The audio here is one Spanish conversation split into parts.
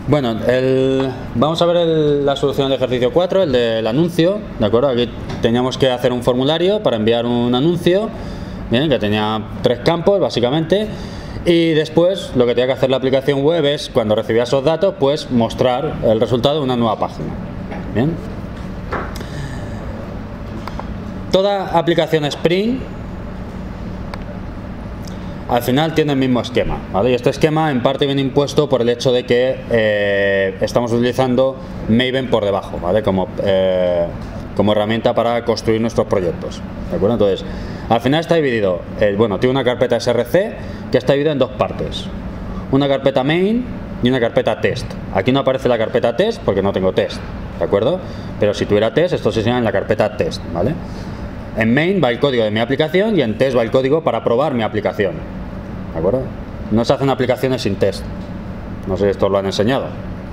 Bueno, vamos a ver la solución del ejercicio 4, el del anuncio, ¿de acuerdo? Aquí teníamos que hacer un formulario para enviar un anuncio, bien, que tenía 3 campos básicamente, y después lo que tenía que hacer la aplicación web es, cuando recibía esos datos, pues mostrar el resultado de una nueva página. Bien. Toda aplicación Spring al final tiene el mismo esquema, ¿vale? Y este esquema en parte viene impuesto por el hecho de que estamos utilizando Maven por debajo, ¿vale? Como herramienta para construir nuestros proyectos, ¿de acuerdo? Entonces, al final está dividido, bueno, tiene una carpeta src que está dividida en 2 partes, una carpeta main y una carpeta test. Aquí no aparece la carpeta test porque no tengo test, ¿de acuerdo? Pero si tuviera test, esto se llama en la carpeta test, ¿vale? En main va el código de mi aplicación y en test va el código para probar mi aplicación, ¿de acuerdo? No se hacen aplicaciones sin test. No sé si esto lo han enseñado,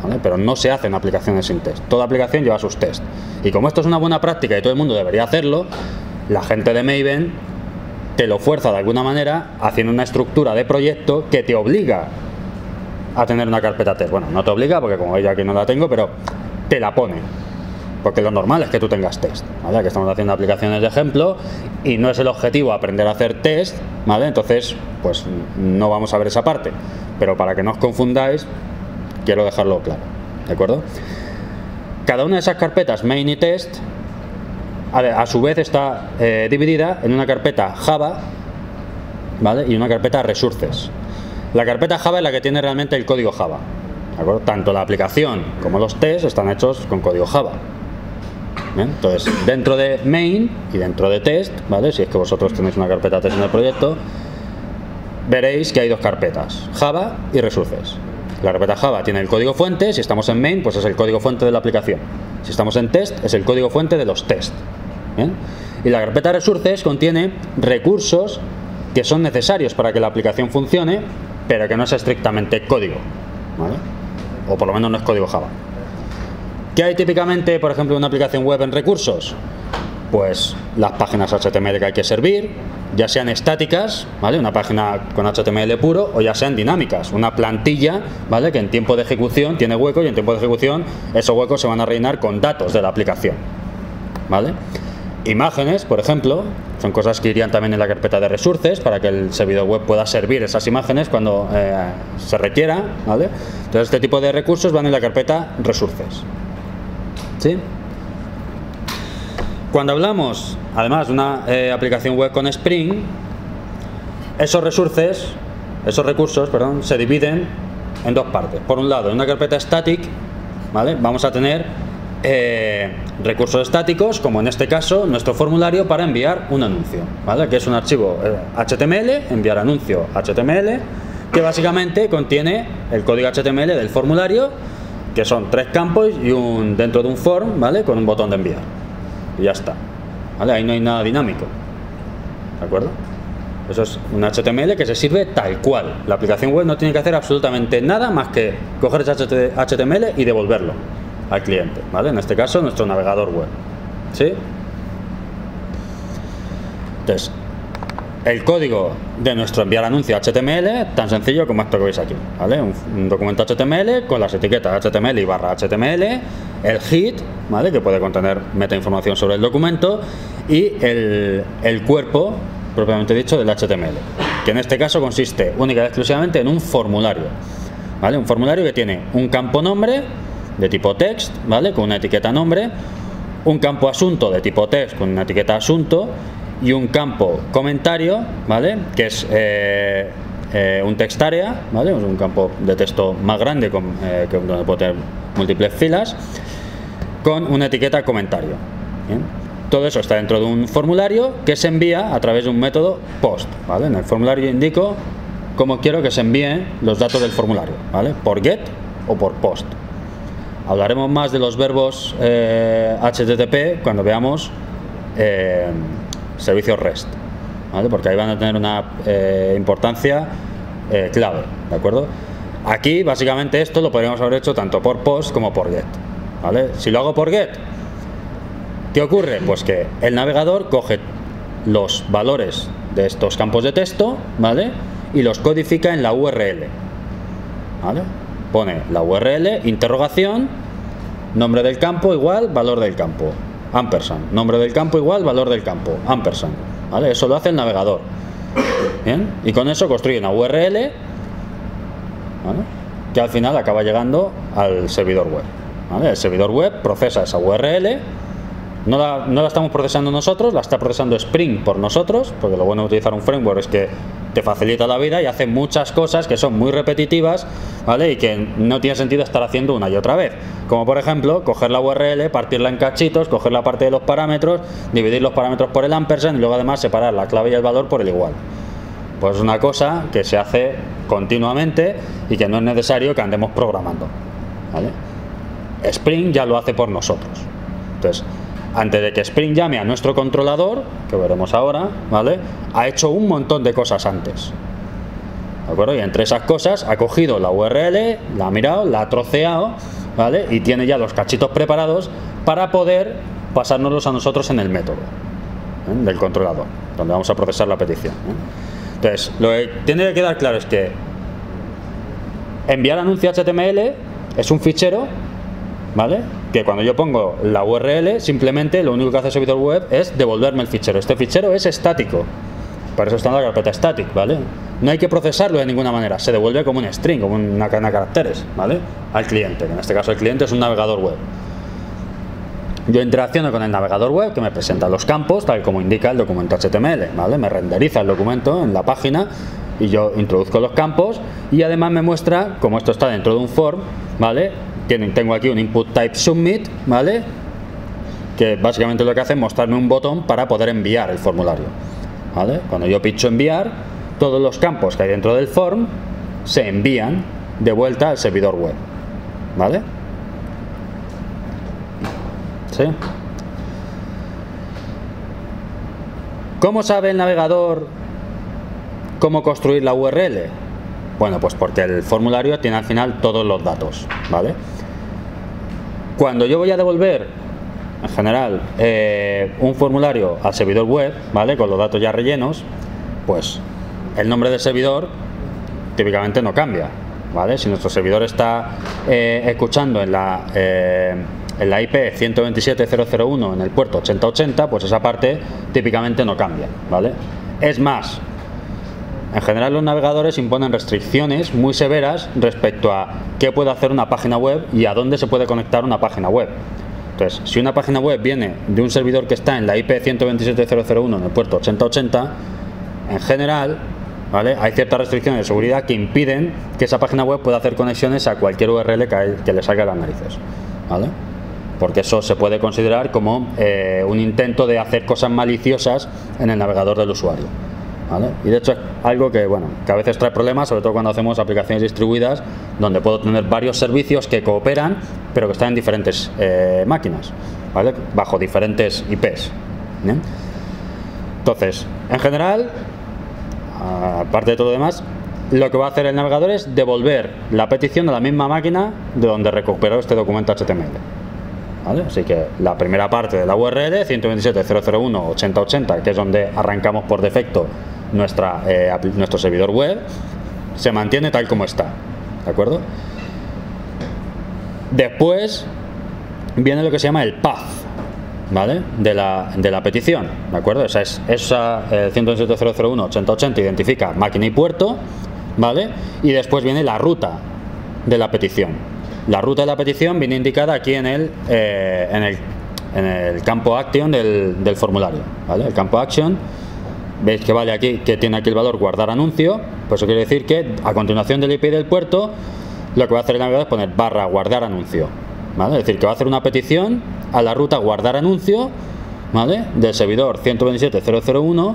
¿vale? Pero no se hacen aplicaciones sin test. Toda aplicación lleva sus test. Y como esto es una buena práctica y todo el mundo debería hacerlo, la gente de Maven te lo fuerza de alguna manera haciendo una estructura de proyecto que te obliga a tener una carpeta test. Bueno, no te obliga porque como veis yo aquí no la tengo, pero te la pone. Porque lo normal es que tú tengas test, ¿vale? Aquí estamos haciendo aplicaciones de ejemplo y no es el objetivo aprender a hacer test, ¿vale? Entonces, pues no vamos a ver esa parte. Pero para que no os confundáis, quiero dejarlo claro, ¿de acuerdo? Cada una de esas carpetas, main y test, a su vez está dividida en una carpeta Java, ¿vale? Y una carpeta resources. La carpeta Java es la que tiene realmente el código Java, ¿de acuerdo? Tanto la aplicación como los tests están hechos con código Java. Bien, entonces, dentro de main y dentro de test, ¿vale? Si es que vosotros tenéis una carpeta test en el proyecto, veréis que hay 2 carpetas, Java y resources. La carpeta Java tiene el código fuente, si estamos en main, pues es el código fuente de la aplicación. Si estamos en test, es el código fuente de los test. ¿Bien? Y la carpeta resources contiene recursos que son necesarios para que la aplicación funcione, pero que no es estrictamente código, ¿vale? O por lo menos no es código Java. ¿Qué hay típicamente, por ejemplo, en una aplicación web en recursos? Pues las páginas HTML que hay que servir, ya sean estáticas, ¿vale? Una página con HTML puro, o ya sean dinámicas, una plantilla, ¿vale? Que en tiempo de ejecución tiene hueco y en tiempo de ejecución esos huecos se van a rellenar con datos de la aplicación, ¿vale? Imágenes, por ejemplo, son cosas que irían también en la carpeta de resources para que el servidor web pueda servir esas imágenes cuando se requiera, ¿vale? Entonces este tipo de recursos van en la carpeta resources, ¿sí? Cuando hablamos, además, de una aplicación web con Spring, esos recursos, se dividen en 2 partes. Por un lado, en una carpeta static, ¿vale? Vamos a tener recursos estáticos, como en este caso, nuestro formulario para enviar un anuncio, ¿vale? Que es un archivo HTML, enviar anuncio HTML, que básicamente contiene el código HTML del formulario, que son 3 campos y dentro de un form, ¿vale? Con un botón de enviar. Y ya está, ¿vale? Ahí no hay nada dinámico, ¿de acuerdo? Eso es un HTML que se sirve tal cual. La aplicación web no tiene que hacer absolutamente nada más que coger ese HTML y devolverlo al cliente, ¿vale? En este caso, nuestro navegador web, ¿sí? Entonces, el código de nuestro enviar anuncio HTML, tan sencillo como esto que veis aquí, ¿vale? Un documento HTML con las etiquetas HTML y /HTML, el head, ¿vale? Que puede contener metainformación sobre el documento, y el cuerpo propiamente dicho del HTML, que en este caso consiste única y exclusivamente en un formulario, ¿vale? Un formulario que tiene un campo nombre de tipo text, ¿vale? Con una etiqueta nombre, un campo asunto de tipo text con una etiqueta asunto, y un campo comentario, ¿vale? Que es un text area, ¿vale? Es un campo de texto más grande donde puede tener múltiples filas, con una etiqueta comentario. ¿Bien? Todo eso está dentro de un formulario que se envía a través de un método post, ¿vale? En el formulario indico cómo quiero que se envíen los datos del formulario, ¿vale? Por get o por post. Hablaremos más de los verbos HTTP cuando veamos servicios REST, ¿vale? Porque ahí van a tener una importancia clave, ¿de acuerdo? Aquí básicamente esto lo podríamos haber hecho tanto por post como por get, ¿vale? Si lo hago por get, ¿qué ocurre? Pues que el navegador coge los valores de estos campos de texto, ¿vale? Y los codifica en la URL, ¿vale? pone la URL, interrogación, nombre del campo igual valor del campo, ampersand, nombre del campo igual valor del campo, ampersand, ¿vale? Eso lo hace el navegador. Bien, y con eso construye una URL, ¿vale?, que al final acaba llegando al servidor web, ¿vale? El servidor web procesa esa URL, no la estamos procesando nosotros, la está procesando Spring por nosotros, porque lo bueno de utilizar un framework es que te facilita la vida y hace muchas cosas que son muy repetitivas, ¿vale?, y que no tiene sentido estar haciendo una y otra vez, como por ejemplo coger la URL, partirla en cachitos, coger la parte de los parámetros, dividir los parámetros por el ampersand y luego además separar la clave y el valor por el igual. Pues es una cosa que se hace continuamente y que no es necesario que andemos programando, ¿vale? Spring ya lo hace por nosotros. Entonces, antes de que Spring llame a nuestro controlador, que veremos ahora, ¿vale?, ha hecho un montón de cosas antes, ¿de acuerdo? Y entre esas cosas ha cogido la URL, la ha mirado, la ha troceado, ¿vale?, y tiene ya los cachitos preparados para poder pasárnoslos a nosotros en el método, del controlador, donde vamos a procesar la petición, Entonces, lo que tiene que quedar claro es que enviar anuncio HTML es un fichero, ¿vale?, que cuando yo pongo la URL, simplemente lo único que hace el servidor web es devolverme el fichero. Este fichero es estático, para eso está en la carpeta static, ¿vale? No hay que procesarlo de ninguna manera, se devuelve como un string, como una cadena de caracteres, ¿vale?, al cliente, que en este caso el cliente es un navegador web. Yo interacciono con el navegador web, que me presenta los campos, tal como indica el documento HTML, ¿vale? Me renderiza el documento en la página y yo introduzco los campos y además me muestra, como esto está dentro de un form, ¿vale?, tengo aquí un input type submit, ¿vale?, que básicamente lo que hace es mostrarme un botón para poder enviar el formulario, ¿vale? Cuando yo pincho enviar, todos los campos que hay dentro del form se envían de vuelta al servidor web, ¿vale? ¿Sí? ¿Cómo sabe el navegador cómo construir la URL? Bueno, pues porque el formulario tiene al final todos los datos, ¿vale? Cuando yo voy a devolver, en general, un formulario al servidor web, ¿vale?, con los datos ya rellenos, pues el nombre del servidor típicamente no cambia, ¿vale? Si nuestro servidor está escuchando en la IP 127.0.0.1 en el puerto 8080, pues esa parte típicamente no cambia, ¿vale? Es más, en general los navegadores imponen restricciones muy severas respecto a qué puede hacer una página web y a dónde se puede conectar una página web. Entonces, si una página web viene de un servidor que está en la IP 127.0.0.1 en el puerto 8080, en general, ¿vale?, hay ciertas restricciones de seguridad que impiden que esa página web pueda hacer conexiones a cualquier URL que le salga a las narices, ¿vale? Porque eso se puede considerar como un intento de hacer cosas maliciosas en el navegador del usuario, ¿vale? Y de hecho es algo que, bueno, que a veces trae problemas, sobre todo cuando hacemos aplicaciones distribuidas donde puedo tener varios servicios que cooperan pero que están en diferentes máquinas, ¿vale?, bajo diferentes IPs, ¿bien? Entonces, en general, aparte de todo lo demás, lo que va a hacer el navegador es devolver la petición a la misma máquina de donde recuperó este documento HTML, ¿vale? Así que la primera parte de la URL 127.0.0.1.80.80, que es donde arrancamos por defecto nuestro servidor web, se mantiene tal como está, ¿de acuerdo? Después viene lo que se llama el path, ¿vale?, de la petición, ¿de acuerdo? Esa 127.0.0.1.80.80 identifica máquina y puerto, ¿vale? Y después viene la ruta de la petición. La ruta de la petición viene indicada aquí en el campo action del formulario, ¿vale? El campo action, veis que vale aquí, que tiene aquí el valor guardar anuncio, pues eso quiere decir que a continuación del IP del puerto lo que va a hacer el navegador es poner barra guardar anuncio, ¿vale? Es decir, que va a hacer una petición a la ruta guardar anuncio, ¿vale?, del servidor 127.0.0.1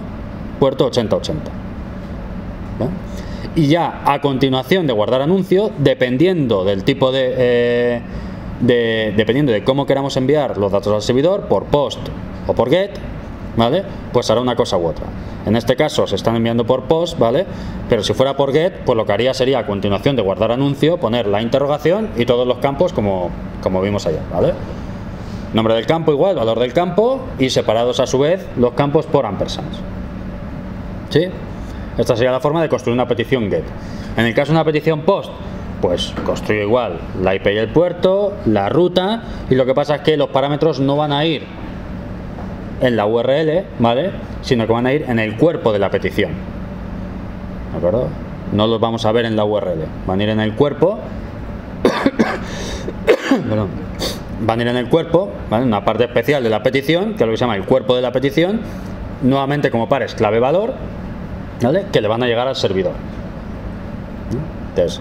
puerto 8080, ¿vale? Y ya a continuación de guardar anuncio, dependiendo del tipo dependiendo de cómo queramos enviar los datos al servidor, por post o por get, ¿vale?, pues hará una cosa u otra. En este caso se están enviando por post, ¿vale?, pero si fuera por get, pues lo que haría sería a continuación de guardar anuncio poner la interrogación y todos los campos como vimos ayer, ¿vale? Nombre del campo igual, valor del campo, y separados a su vez los campos por ampersands, ¿sí? Esta sería la forma de construir una petición get. En el caso de una petición post, pues construyo igual la IP y el puerto, la ruta, y lo que pasa es que los parámetros no van a ir en la URL, ¿vale? Sino que van a ir en el cuerpo de la petición, ¿de acuerdo? No los vamos a ver en la URL, van a ir en el cuerpo perdón, van a ir en el cuerpo, ¿vale? Una parte especial de la petición, que es lo que se llama el cuerpo de la petición, nuevamente como pares clave valor, ¿vale? Que le van a llegar al servidor. Entonces,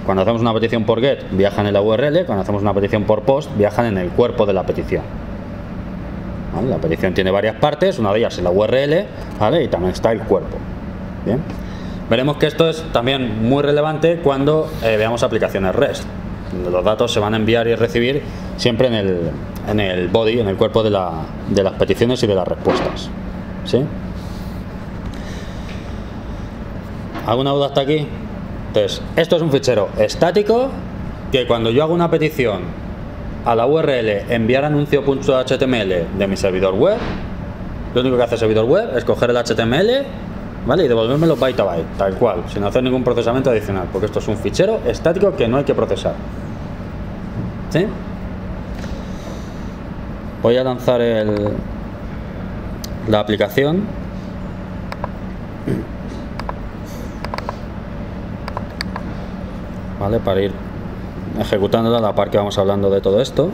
cuando hacemos una petición por GET viajan en la URL, cuando hacemos una petición por POST viajan en el cuerpo de la petición, ¿vale? La petición tiene varias partes, una de ellas es la URL, ¿vale? Y también está el cuerpo. Bien, veremos que esto es también muy relevante cuando veamos aplicaciones REST. Los datos se van a enviar y recibir siempre en el body, en el cuerpo de las peticiones y de las respuestas, ¿sí? ¿Alguna duda hasta aquí? Entonces, esto es un fichero estático que cuando yo hago una petición a la URL enviar anuncio.html de mi servidor web, lo único que hace el servidor web es coger el HTML, ¿vale? Y devolvérmelo byte a byte, tal cual, sin hacer ningún procesamiento adicional, porque esto es un fichero estático que no hay que procesar, ¿sí? Voy a lanzar la aplicación. ¿Vale? Para ir ejecutándola a la par que vamos hablando de todo esto.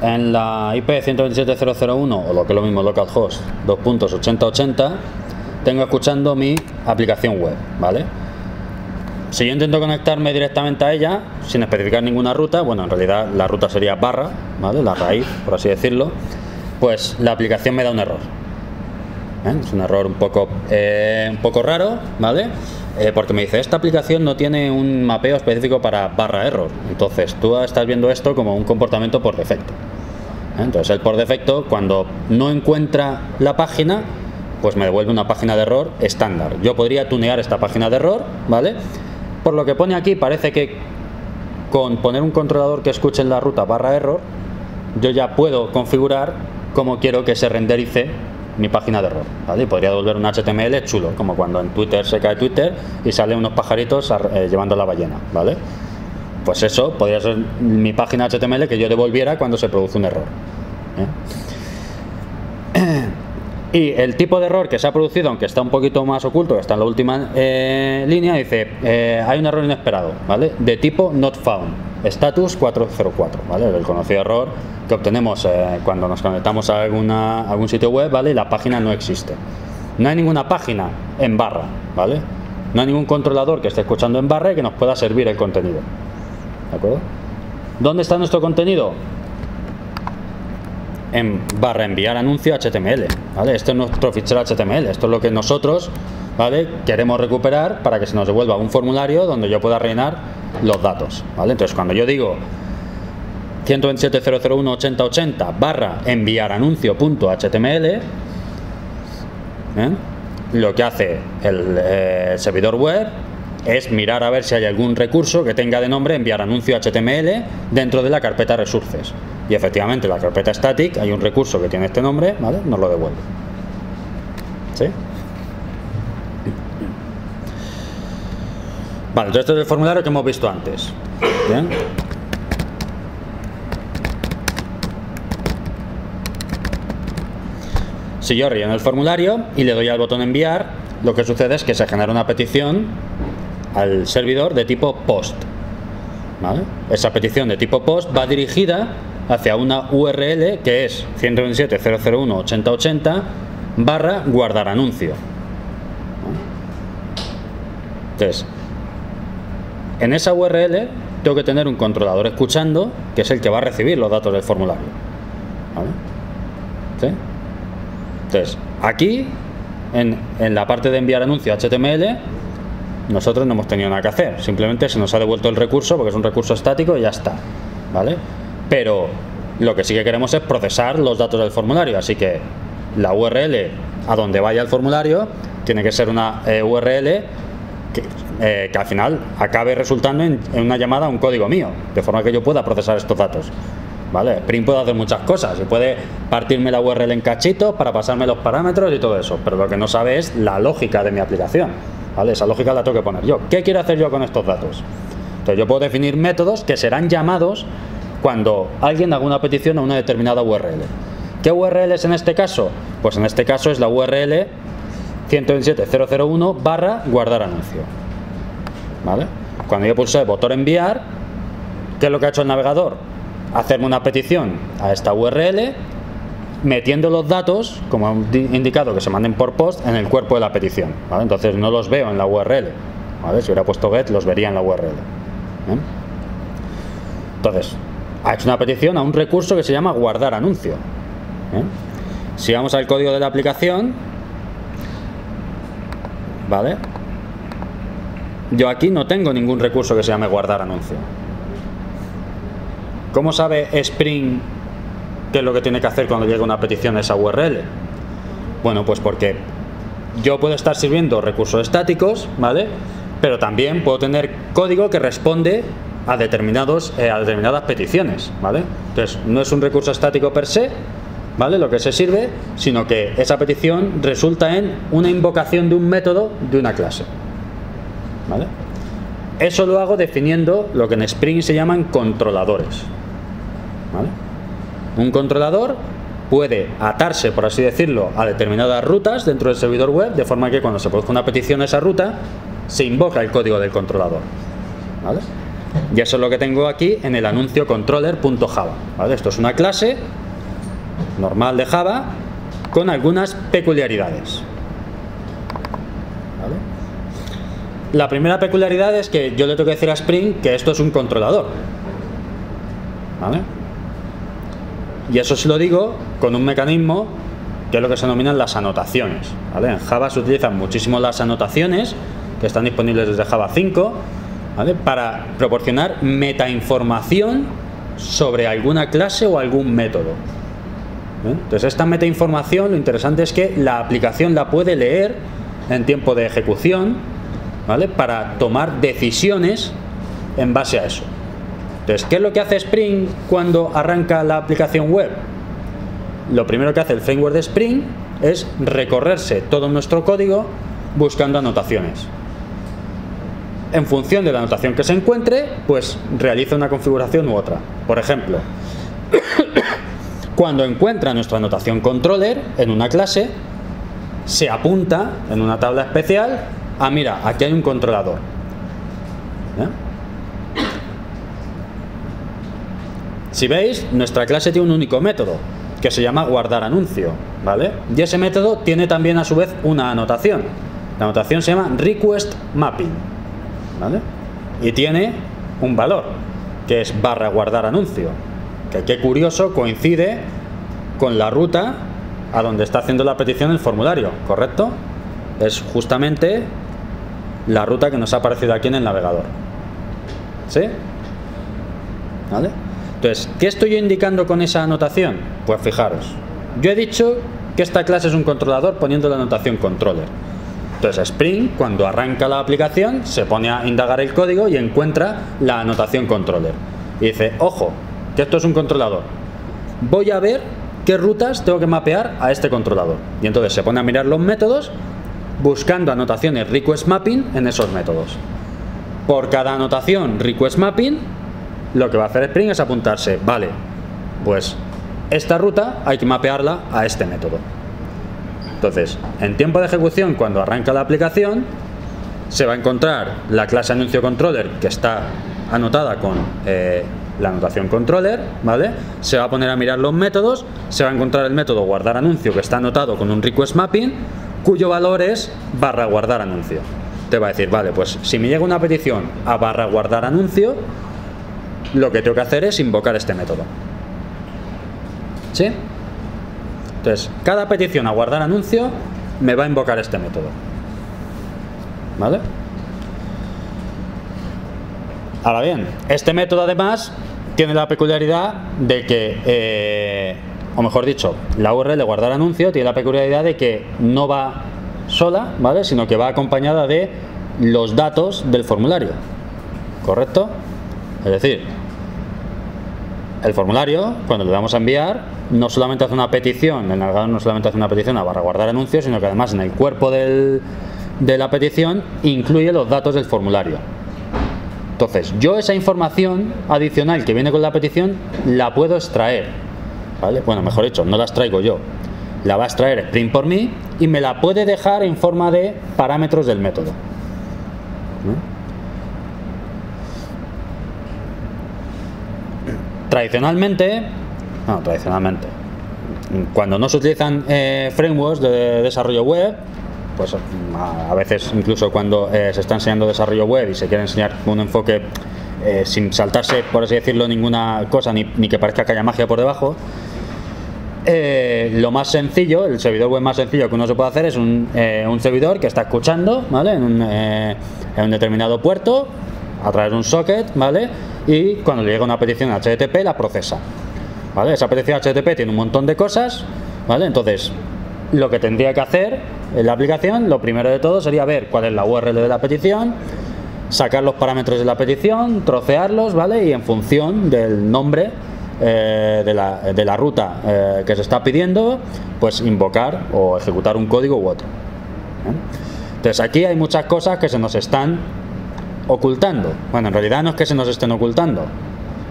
En la IP 127.0.0.1 o lo que es lo mismo localhost 2.8080 tengo escuchando mi aplicación web, ¿vale? Si yo intento conectarme directamente a ella sin especificar ninguna ruta, bueno, en realidad la ruta sería barra, ¿vale? La raíz, por así decirlo, pues la aplicación me da un error. Es un error un poco raro, ¿vale? Porque me dice, esta aplicación no tiene un mapeo específico para barra error. Entonces tú estás viendo esto como un comportamiento por defecto. Entonces él por defecto, cuando no encuentra la página, pues me devuelve una página de error estándar. Yo podría tunear esta página de error, ¿vale? Por lo que pone aquí, parece que con poner un controlador que escuche en la ruta barra error, yo ya puedo configurar cómo quiero que se renderice mi página de error, ¿vale? Y podría devolver un HTML chulo, como cuando en Twitter se cae Twitter y salen unos pajaritos llevando la ballena, ¿vale? Pues eso podría ser mi página HTML que yo devolviera cuando se produce un error, Y el tipo de error que se ha producido, aunque está un poquito más oculto, que está en la última línea, dice hay un error inesperado, ¿vale? De tipo not found, status 404, ¿vale? El conocido error que obtenemos cuando nos conectamos a algún sitio web, ¿vale? Y la página no existe. No hay ninguna página en barra, ¿vale? No hay ningún controlador que esté escuchando en barra y que nos pueda servir el contenido, ¿de acuerdo? ¿Dónde está nuestro contenido? En barra enviar anuncio HTML, ¿vale? Esto es nuestro fichero HTML, esto es lo que nosotros, ¿vale?, queremos recuperar para que se nos devuelva un formulario donde yo pueda rellenar los datos, ¿vale? Entonces cuando yo digo 127.001.80.80 barra enviar anuncio.html, lo que hace el servidor web es mirar a ver si hay algún recurso que tenga de nombre enviar anuncio HTML dentro de la carpeta resources. Y efectivamente en la carpeta static hay un recurso que tiene este nombre, ¿vale? Nos lo devuelve. ¿Sí? Vale, entonces este es el formulario que hemos visto antes. Bien. Si yo relleno el formulario y le doy al botón enviar, lo que sucede es que se genera una petición al servidor de tipo POST, ¿vale? Esa petición de tipo POST va dirigida hacia una URL que es 127.001.80.80 barra guardar anuncio. Entonces, en esa URL tengo que tener un controlador escuchando, que es el que va a recibir los datos del formulario, ¿vale? ¿Sí? Entonces, aquí, en la parte de enviar anuncio HTML, nosotros no hemos tenido nada que hacer, simplemente se nos ha devuelto el recurso porque es un recurso estático y ya está, ¿vale? Pero lo que sí que queremos es procesar los datos del formulario, así que la URL a donde vaya el formulario tiene que ser una URL que al final acabe resultando en una llamada a un código mío, de forma que yo pueda procesar estos datos. ¿Vale? Spring puede hacer muchas cosas y puede partirme la URL en cachitos para pasarme los parámetros y todo eso, pero lo que no sabe es la lógica de mi aplicación. ¿Vale? Esa lógica la tengo que poner yo. ¿Qué quiero hacer yo con estos datos? Entonces yo puedo definir métodos que serán llamados cuando alguien haga una petición a una determinada URL. ¿Qué URL es en este caso? Pues en este caso es la URL 127.001 / guardar anuncio. ¿Vale? Cuando yo pulse el botón enviar, ¿qué es lo que ha hecho el navegador? Hacerme una petición a esta URL metiendo los datos, como he indicado que se manden por post, en el cuerpo de la petición. ¿Vale? Entonces no los veo en la URL. ¿Vale? Si hubiera puesto get, los vería en la URL. ¿Bien? Entonces, ha hecho una petición a un recurso que se llama guardar anuncio. ¿Bien? Si vamos al código de la aplicación, ¿vale? Yo aquí no tengo ningún recurso que se llame guardar anuncio. ¿Cómo sabe Spring qué es lo que tiene que hacer cuando llega una petición a esa URL? Bueno, pues porque yo puedo estar sirviendo recursos estáticos, ¿vale? Pero también puedo tener código que responde a determinadas peticiones, ¿vale? Entonces, no es un recurso estático per se, ¿vale? Lo que se sirve, sino que esa petición resulta en una invocación de un método de una clase, ¿vale? Eso lo hago definiendo lo que en Spring se llaman controladores, ¿vale? Un controlador puede atarse, por así decirlo, a determinadas rutas dentro del servidor web, de forma que cuando se produzca una petición a esa ruta, se invoca el código del controlador, ¿vale? Y eso es lo que tengo aquí en el anuncio controller.java, ¿vale? Esto es una clase normal de Java con algunas peculiaridades, ¿vale? La primera peculiaridad es que yo le tengo que decir a Spring que esto es un controlador, ¿vale? Y eso se lo digo con un mecanismo que es lo que se denominan las anotaciones, ¿vale? En Java se utilizan muchísimo las anotaciones, que están disponibles desde Java 5, ¿vale? Para proporcionar metainformación sobre alguna clase o algún método. Entonces esta metainformación, lo interesante es que la aplicación la puede leer en tiempo de ejecución, ¿vale? Para tomar decisiones en base a eso. Entonces, ¿qué es lo que hace Spring cuando arranca la aplicación web? Lo primero que hace el framework de Spring es recorrerse todo nuestro código buscando anotaciones. En función de la anotación que se encuentre, pues realiza una configuración u otra. Por ejemplo, cuando encuentra nuestra anotación controller en una clase, se apunta en una tabla especial a, mira, aquí hay un controlador. Si veis, nuestra clase tiene un único método, que se llama guardar anuncio, ¿vale? Y ese método tiene también a su vez una anotación. La anotación se llama request mapping, ¿vale? Y tiene un valor, que es /guardar anuncio, que qué curioso, coincide con la ruta a donde está haciendo la petición el formulario, ¿correcto? Es justamente la ruta que nos ha aparecido aquí en el navegador, ¿sí? ¿Vale? Entonces, ¿qué estoy yo indicando con esa anotación? Pues fijaros, yo he dicho que esta clase es un controlador poniendo la anotación controller. Entonces Spring, cuando arranca la aplicación, se pone a indagar el código y encuentra la anotación controller. Y dice, ojo, que esto es un controlador. Voy a ver qué rutas tengo que mapear a este controlador. Y entonces se pone a mirar los métodos buscando anotaciones request mapping en esos métodos. Por cada anotación request mapping, lo que va a hacer Spring es apuntarse, vale, pues esta ruta hay que mapearla a este método. Entonces, en tiempo de ejecución, cuando arranca la aplicación, se va a encontrar la clase anuncio controller que está anotada con la anotación controller, ¿vale? Se va a poner a mirar los métodos, se va a encontrar el método guardar anuncio que está anotado con un request mapping, cuyo valor es /guardar anuncio. Te va a decir, vale, pues si me llega una petición a /guardar anuncio, lo que tengo que hacer es invocar este método, ¿sí? Entonces, cada petición a guardar anuncio me va a invocar este método, ¿vale? Ahora bien, este método además tiene la peculiaridad de que, o mejor dicho, la URL de guardar anuncio tiene la peculiaridad de que no va sola, ¿vale? Sino que va acompañada de los datos del formulario, ¿correcto? Es decir, el formulario, cuando le damos a enviar, no solamente hace una petición, el navegador no solamente hace una petición a barra guardar anuncios, sino que además en el cuerpo de la petición incluye los datos del formulario. Entonces, yo esa información adicional que viene con la petición la puedo extraer, ¿vale? Bueno, mejor dicho, no la extraigo yo, la va a extraer Spring por mí y me la puede dejar en forma de parámetros del método. Tradicionalmente, cuando no se utilizan frameworks de desarrollo web, pues a veces incluso cuando se está enseñando desarrollo web y se quiere enseñar un enfoque sin saltarse, por así decirlo, ninguna cosa, ni que parezca que haya magia por debajo, lo más sencillo, el servidor web más sencillo que uno se puede hacer es un servidor que está escuchando, ¿vale? En un determinado puerto a través de un socket, ¿vale? Y cuando le llega una petición HTTP la procesa, ¿vale? Esa petición HTTP tiene un montón de cosas, ¿vale? Entonces, lo que tendría que hacer en la aplicación, lo primero de todo sería ver cuál es la URL de la petición, sacar los parámetros de la petición, trocearlos, ¿vale? Y en función del nombre de la ruta que se está pidiendo, pues invocar o ejecutar un código u otro. Entonces aquí hay muchas cosas que se nos están ocultando. Bueno, en realidad no es que se nos estén ocultando,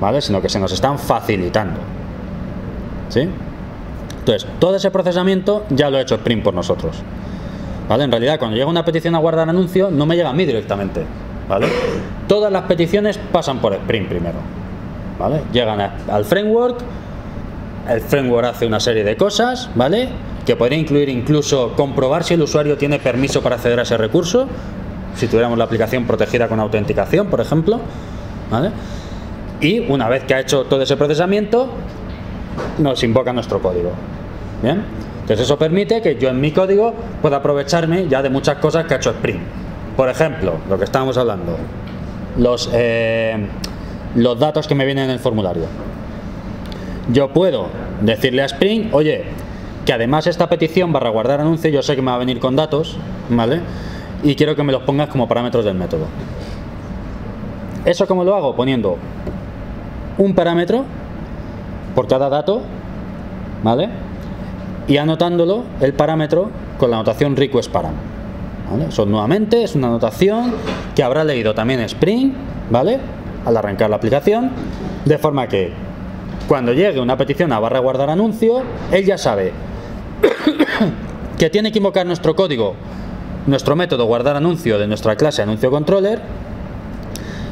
¿vale? Sino que se nos están facilitando, ¿sí? Entonces, todo ese procesamiento ya lo ha hecho Spring por nosotros, ¿vale? En realidad, cuando llega una petición a guardar anuncio, no me llega a mí directamente, ¿vale? Todas las peticiones pasan por Spring primero, ¿vale? Llegan al framework, el framework hace una serie de cosas, ¿vale? Que podría incluir incluso comprobar si el usuario tiene permiso para acceder a ese recurso, si tuviéramos la aplicación protegida con autenticación, por ejemplo, ¿vale? Y una vez que ha hecho todo ese procesamiento, nos invoca nuestro código. Bien, entonces eso permite que yo en mi código pueda aprovecharme ya de muchas cosas que ha hecho Spring. Por ejemplo, lo que estábamos hablando, los datos que me vienen en el formulario. Yo puedo decirle a Spring, oye, que además esta petición barra guardar anuncio, yo sé que me va a venir con datos, ¿vale? Y quiero que me los pongas como parámetros del método. ¿Eso cómo lo hago? Poniendo un parámetro por cada dato, ¿vale? Y anotándolo el parámetro con la anotación request param, ¿vale? Eso nuevamente es una anotación que habrá leído también Spring, ¿vale? Al arrancar la aplicación, de forma que cuando llegue una petición a barra guardar anuncio, él ya sabe que tiene que invocar nuestro código, nuestro método guardar anuncio de nuestra clase anuncio controller,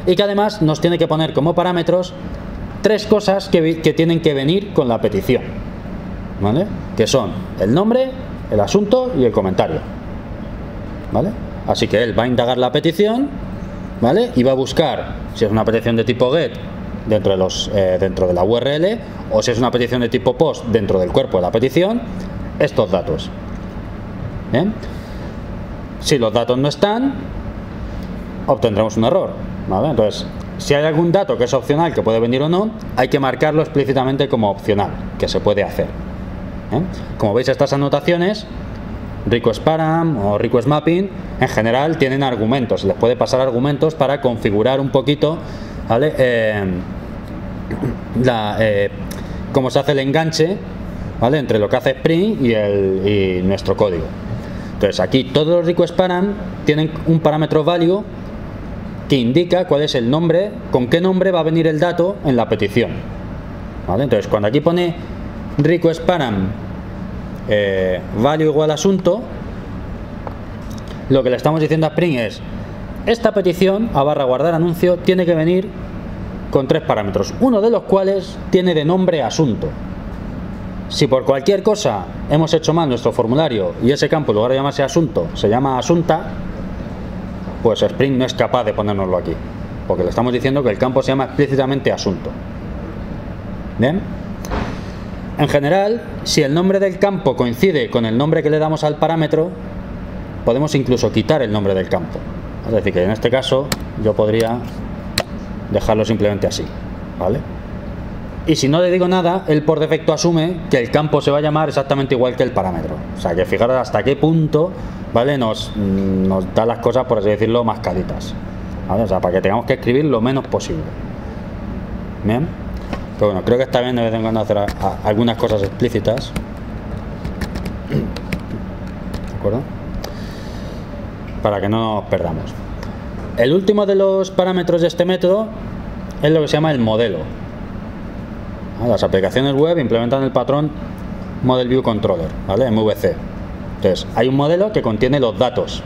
y que además nos tiene que poner como parámetros tres cosas que tienen que venir con la petición, ¿vale? Que son el nombre, el asunto y el comentario, ¿vale? Así que él va a indagar la petición, ¿vale? Y va a buscar si es una petición de tipo GET dentro de la URL, o si es una petición de tipo POST dentro del cuerpo de la petición, estos datos. ¿Bien? Si los datos no están, obtendremos un error, ¿vale? Entonces, si hay algún dato que es opcional, que puede venir o no, hay que marcarlo explícitamente como opcional, que se puede hacer. Como veis, estas anotaciones, request param o request mapping, en general tienen argumentos, les puede pasar argumentos para configurar un poquito, ¿vale? Cómo se hace el enganche, ¿vale? Entre lo que hace Spring y nuestro código. Entonces aquí todos los request param tienen un parámetro value que indica cuál es el nombre, con qué nombre va a venir el dato en la petición, ¿vale? Entonces cuando aquí pone request param value igual asunto, lo que le estamos diciendo a Spring es: esta petición a barra guardar anuncio tiene que venir con tres parámetros, uno de los cuales tiene de nombre asunto. Si por cualquier cosa hemos hecho mal nuestro formulario y ese campo, en lugar de llamarse asunto, se llama asunta, pues Spring no es capaz de ponérnoslo aquí, porque le estamos diciendo que el campo se llama explícitamente asunto. ¿Bien? En general, si el nombre del campo coincide con el nombre que le damos al parámetro, podemos incluso quitar el nombre del campo. Es decir, que en este caso yo podría dejarlo simplemente así, ¿vale? Y si no le digo nada, él por defecto asume que el campo se va a llamar exactamente igual que el parámetro. O sea, que fijaros hasta qué punto, ¿vale? Nos da las cosas, por así decirlo, más calitas, ¿vale? O sea, para que tengamos que escribir lo menos posible. Bien. Pero bueno, creo que está bien de vez en cuando hacer algunas cosas explícitas. ¿De acuerdo? Para que no nos perdamos. El último de los parámetros de este método es lo que se llama el modelo. Las aplicaciones web implementan el patrón Model View Controller, ¿vale? MVC. Entonces, hay un modelo que contiene los datos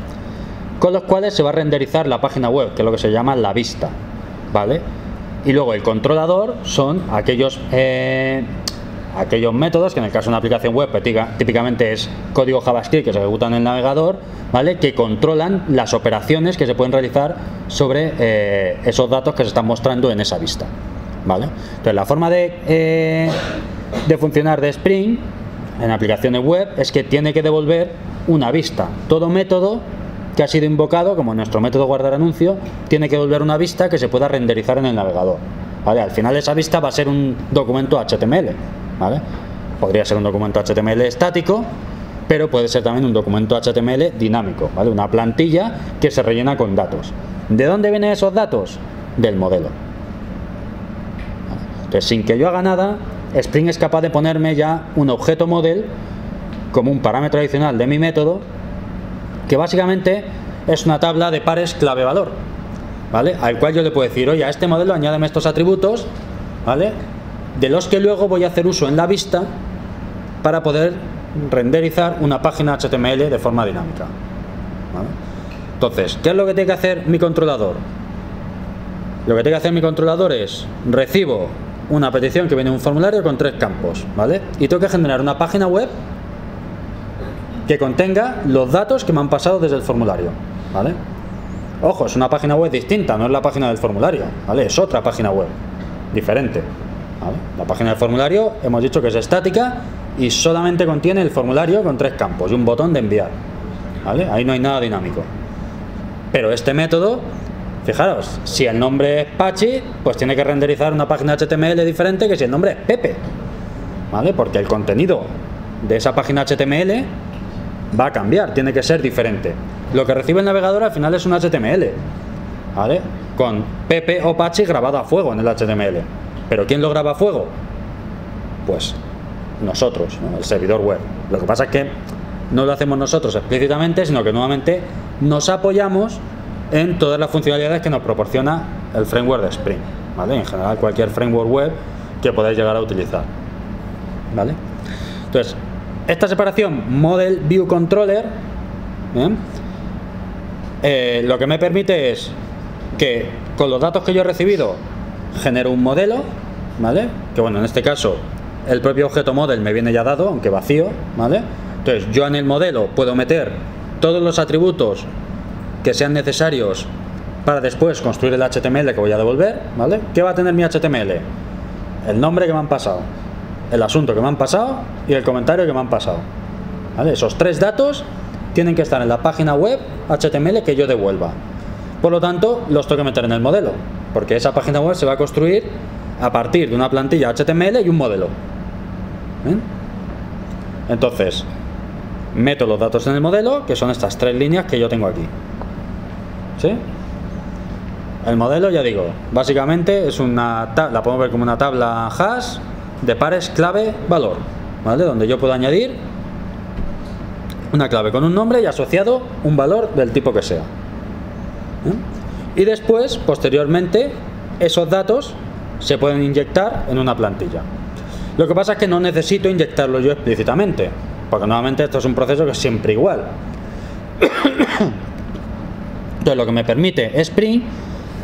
con los cuales se va a renderizar la página web, que es lo que se llama la vista, ¿vale? Y luego el controlador son aquellos métodos, que en el caso de una aplicación web típicamente es código JavaScript que se ejecuta en el navegador, ¿vale? Que controlan las operaciones que se pueden realizar sobre esos datos que se están mostrando en esa vista, ¿vale? Entonces, la forma de funcionar de Spring en aplicaciones web es que tiene que devolver una vista. Todo método que ha sido invocado, como nuestro método guardar anuncio, tiene que devolver una vista que se pueda renderizar en el navegador, ¿vale? Al final esa vista va a ser un documento HTML, ¿vale? Podría ser un documento HTML estático, pero puede ser también un documento HTML dinámico, ¿vale? Una plantilla que se rellena con datos. ¿De dónde vienen esos datos? Del modelo. Entonces, sin que yo haga nada, Spring es capaz de ponerme ya un objeto model como un parámetro adicional de mi método, que básicamente es una tabla de pares clave-valor, ¿vale? Al cual yo le puedo decir, oye, a este modelo añádeme estos atributos, ¿vale? De los que luego voy a hacer uso en la vista para poder renderizar una página HTML de forma dinámica, ¿vale? Entonces, ¿qué es lo que tiene que hacer mi controlador? Lo que tiene que hacer mi controlador es, recibo una petición que viene en un formulario con 3 campos, ¿vale? Y tengo que generar una página web que contenga los datos que me han pasado desde el formulario, ¿vale? Ojo, es una página web distinta, no es la página del formulario, ¿vale? Es otra página web, diferente, ¿vale? La página del formulario hemos dicho que es estática y solamente contiene el formulario con 3 campos y un botón de enviar, ¿vale? Ahí no hay nada dinámico. Pero este método, fijaros, si el nombre es Pachi, pues tiene que renderizar una página HTML diferente que si el nombre es Pepe, ¿vale? Porque el contenido de esa página HTML va a cambiar, tiene que ser diferente. Lo que recibe el navegador al final es un HTML, ¿vale? Con Pepe o Pachi grabado a fuego en el HTML. ¿Pero quién lo graba a fuego? Pues nosotros, ¿no? El servidor web. Lo que pasa es que no lo hacemos nosotros explícitamente, sino que nuevamente nos apoyamos en todas las funcionalidades que nos proporciona el framework de Spring, ¿vale? En general cualquier framework web que podáis llegar a utilizar, ¿vale? Entonces, esta separación Model View Controller, ¿bien? Lo que me permite es que con los datos que yo he recibido genero un modelo, ¿vale? Que bueno, en este caso el propio objeto model me viene ya dado, aunque vacío, ¿vale? Entonces yo en el modelo puedo meter todos los atributos que sean necesarios para después construir el HTML que voy a devolver, ¿vale? ¿Qué va a tener mi HTML? El nombre que me han pasado, el asunto que me han pasado y el comentario que me han pasado, ¿vale? Esos 3 datos tienen que estar en la página web HTML que yo devuelva. Por lo tanto, los tengo que meter en el modelo, porque esa página web se va a construir a partir de una plantilla HTML y un modelo. ¿Bien? Entonces, meto los datos en el modelo, que son estas 3 líneas que yo tengo aquí. ¿Sí? El modelo, ya digo, básicamente es una la podemos ver como una tabla hash de pares clave valor, ¿vale? Donde yo puedo añadir una clave con un nombre y asociado un valor del tipo que sea. Y después, posteriormente, esos datos se pueden inyectar en una plantilla. Lo que pasa es que no necesito inyectarlo yo explícitamente, porque nuevamente esto es un proceso que es siempre igual. Entonces, lo que me permite Spring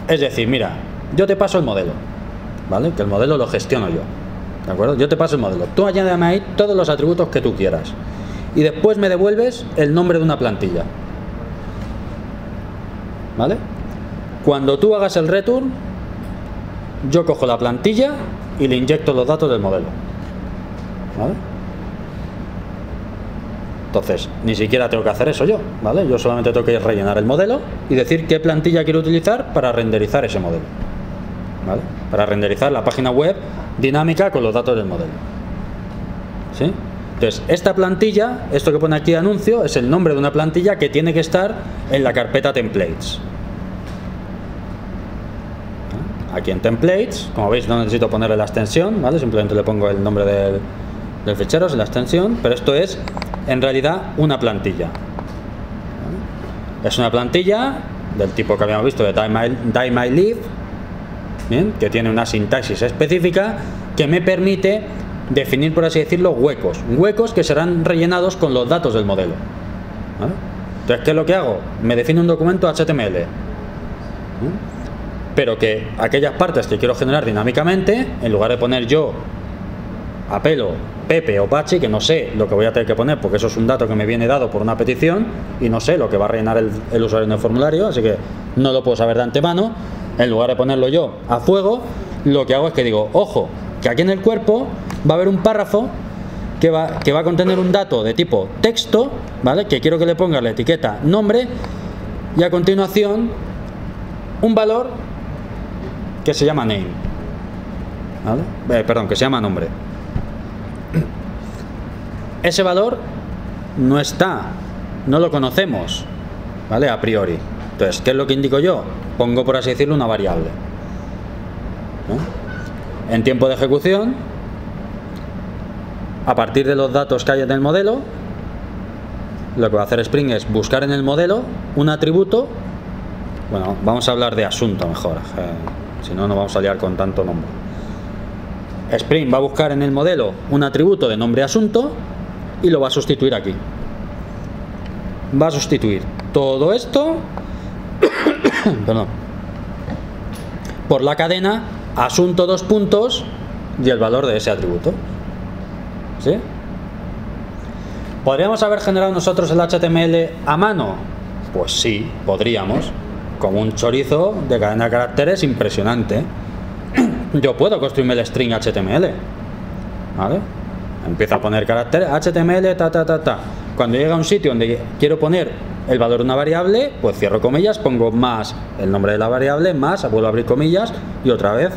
es decir, mira, yo te paso el modelo, ¿vale? Que el modelo lo gestiono yo, ¿de acuerdo? Yo te paso el modelo, tú añádeme ahí todos los atributos que tú quieras y después me devuelves el nombre de una plantilla, ¿vale? Cuando tú hagas el return, yo cojo la plantilla y le inyecto los datos del modelo, ¿vale? Entonces, ni siquiera tengo que hacer eso yo, ¿vale? Yo solamente tengo que rellenar el modelo y decir qué plantilla quiero utilizar para renderizar ese modelo, ¿vale? Para renderizar la página web dinámica con los datos del modelo. ¿Sí? Entonces, esta plantilla, esto que pone aquí anuncio, es el nombre de una plantilla que tiene que estar en la carpeta templates. Aquí en templates, como veis, no necesito ponerle la extensión, ¿vale? Simplemente le pongo el nombre del fichero sin la extensión, pero esto es en realidad una plantilla. ¿Vale? Es una plantilla del tipo que habíamos visto de DieMyLive, ¿bien? Que tiene una sintaxis específica que me permite definir, por así decirlo, huecos que serán rellenados con los datos del modelo. ¿Vale? Entonces, ¿qué es lo que hago? Me defino un documento HTML, ¿vale? Pero que aquellas partes que quiero generar dinámicamente, en lugar de poner yo a pelo Pepe o Pachi, que no sé lo que voy a tener que poner porque eso es un dato que me viene dado por una petición y no sé lo que va a rellenar el usuario en el formulario, así que no lo puedo saber de antemano, en lugar de ponerlo yo a fuego, lo que hago es que digo, ojo, que aquí en el cuerpo va a haber un párrafo que va a contener un dato de tipo texto, ¿vale? Que quiero que le ponga la etiqueta nombre y a continuación un valor que se llama name, ¿vale? Perdón, que se llama nombre. Ese valor no está, no lo conocemos, ¿vale? A priori. Entonces, ¿qué es lo que indico yo? Pongo, por así decirlo, una variable, ¿no? En tiempo de ejecución, a partir de los datos que hay en el modelo, lo que va a hacer Spring es buscar en el modelo un atributo. Bueno, vamos a hablar de asunto mejor, si no nos vamos a liar con tanto nombre. Spring va a buscar en el modelo un atributo de nombre asunto y lo va a sustituir aquí. Va a sustituir todo esto perdón, por la cadena asunto dos puntos y el valor de ese atributo. ¿Sí? ¿Podríamos haber generado nosotros el HTML a mano? Pues sí, podríamos. Como un chorizo de cadena de caracteres impresionante. Yo puedo construirme el string HTML, ¿vale? Empiezo a poner caracteres HTML, Cuando llega a un sitio donde quiero poner el valor de una variable, pues cierro comillas, pongo más el nombre de la variable, más, vuelvo a abrir comillas y otra vez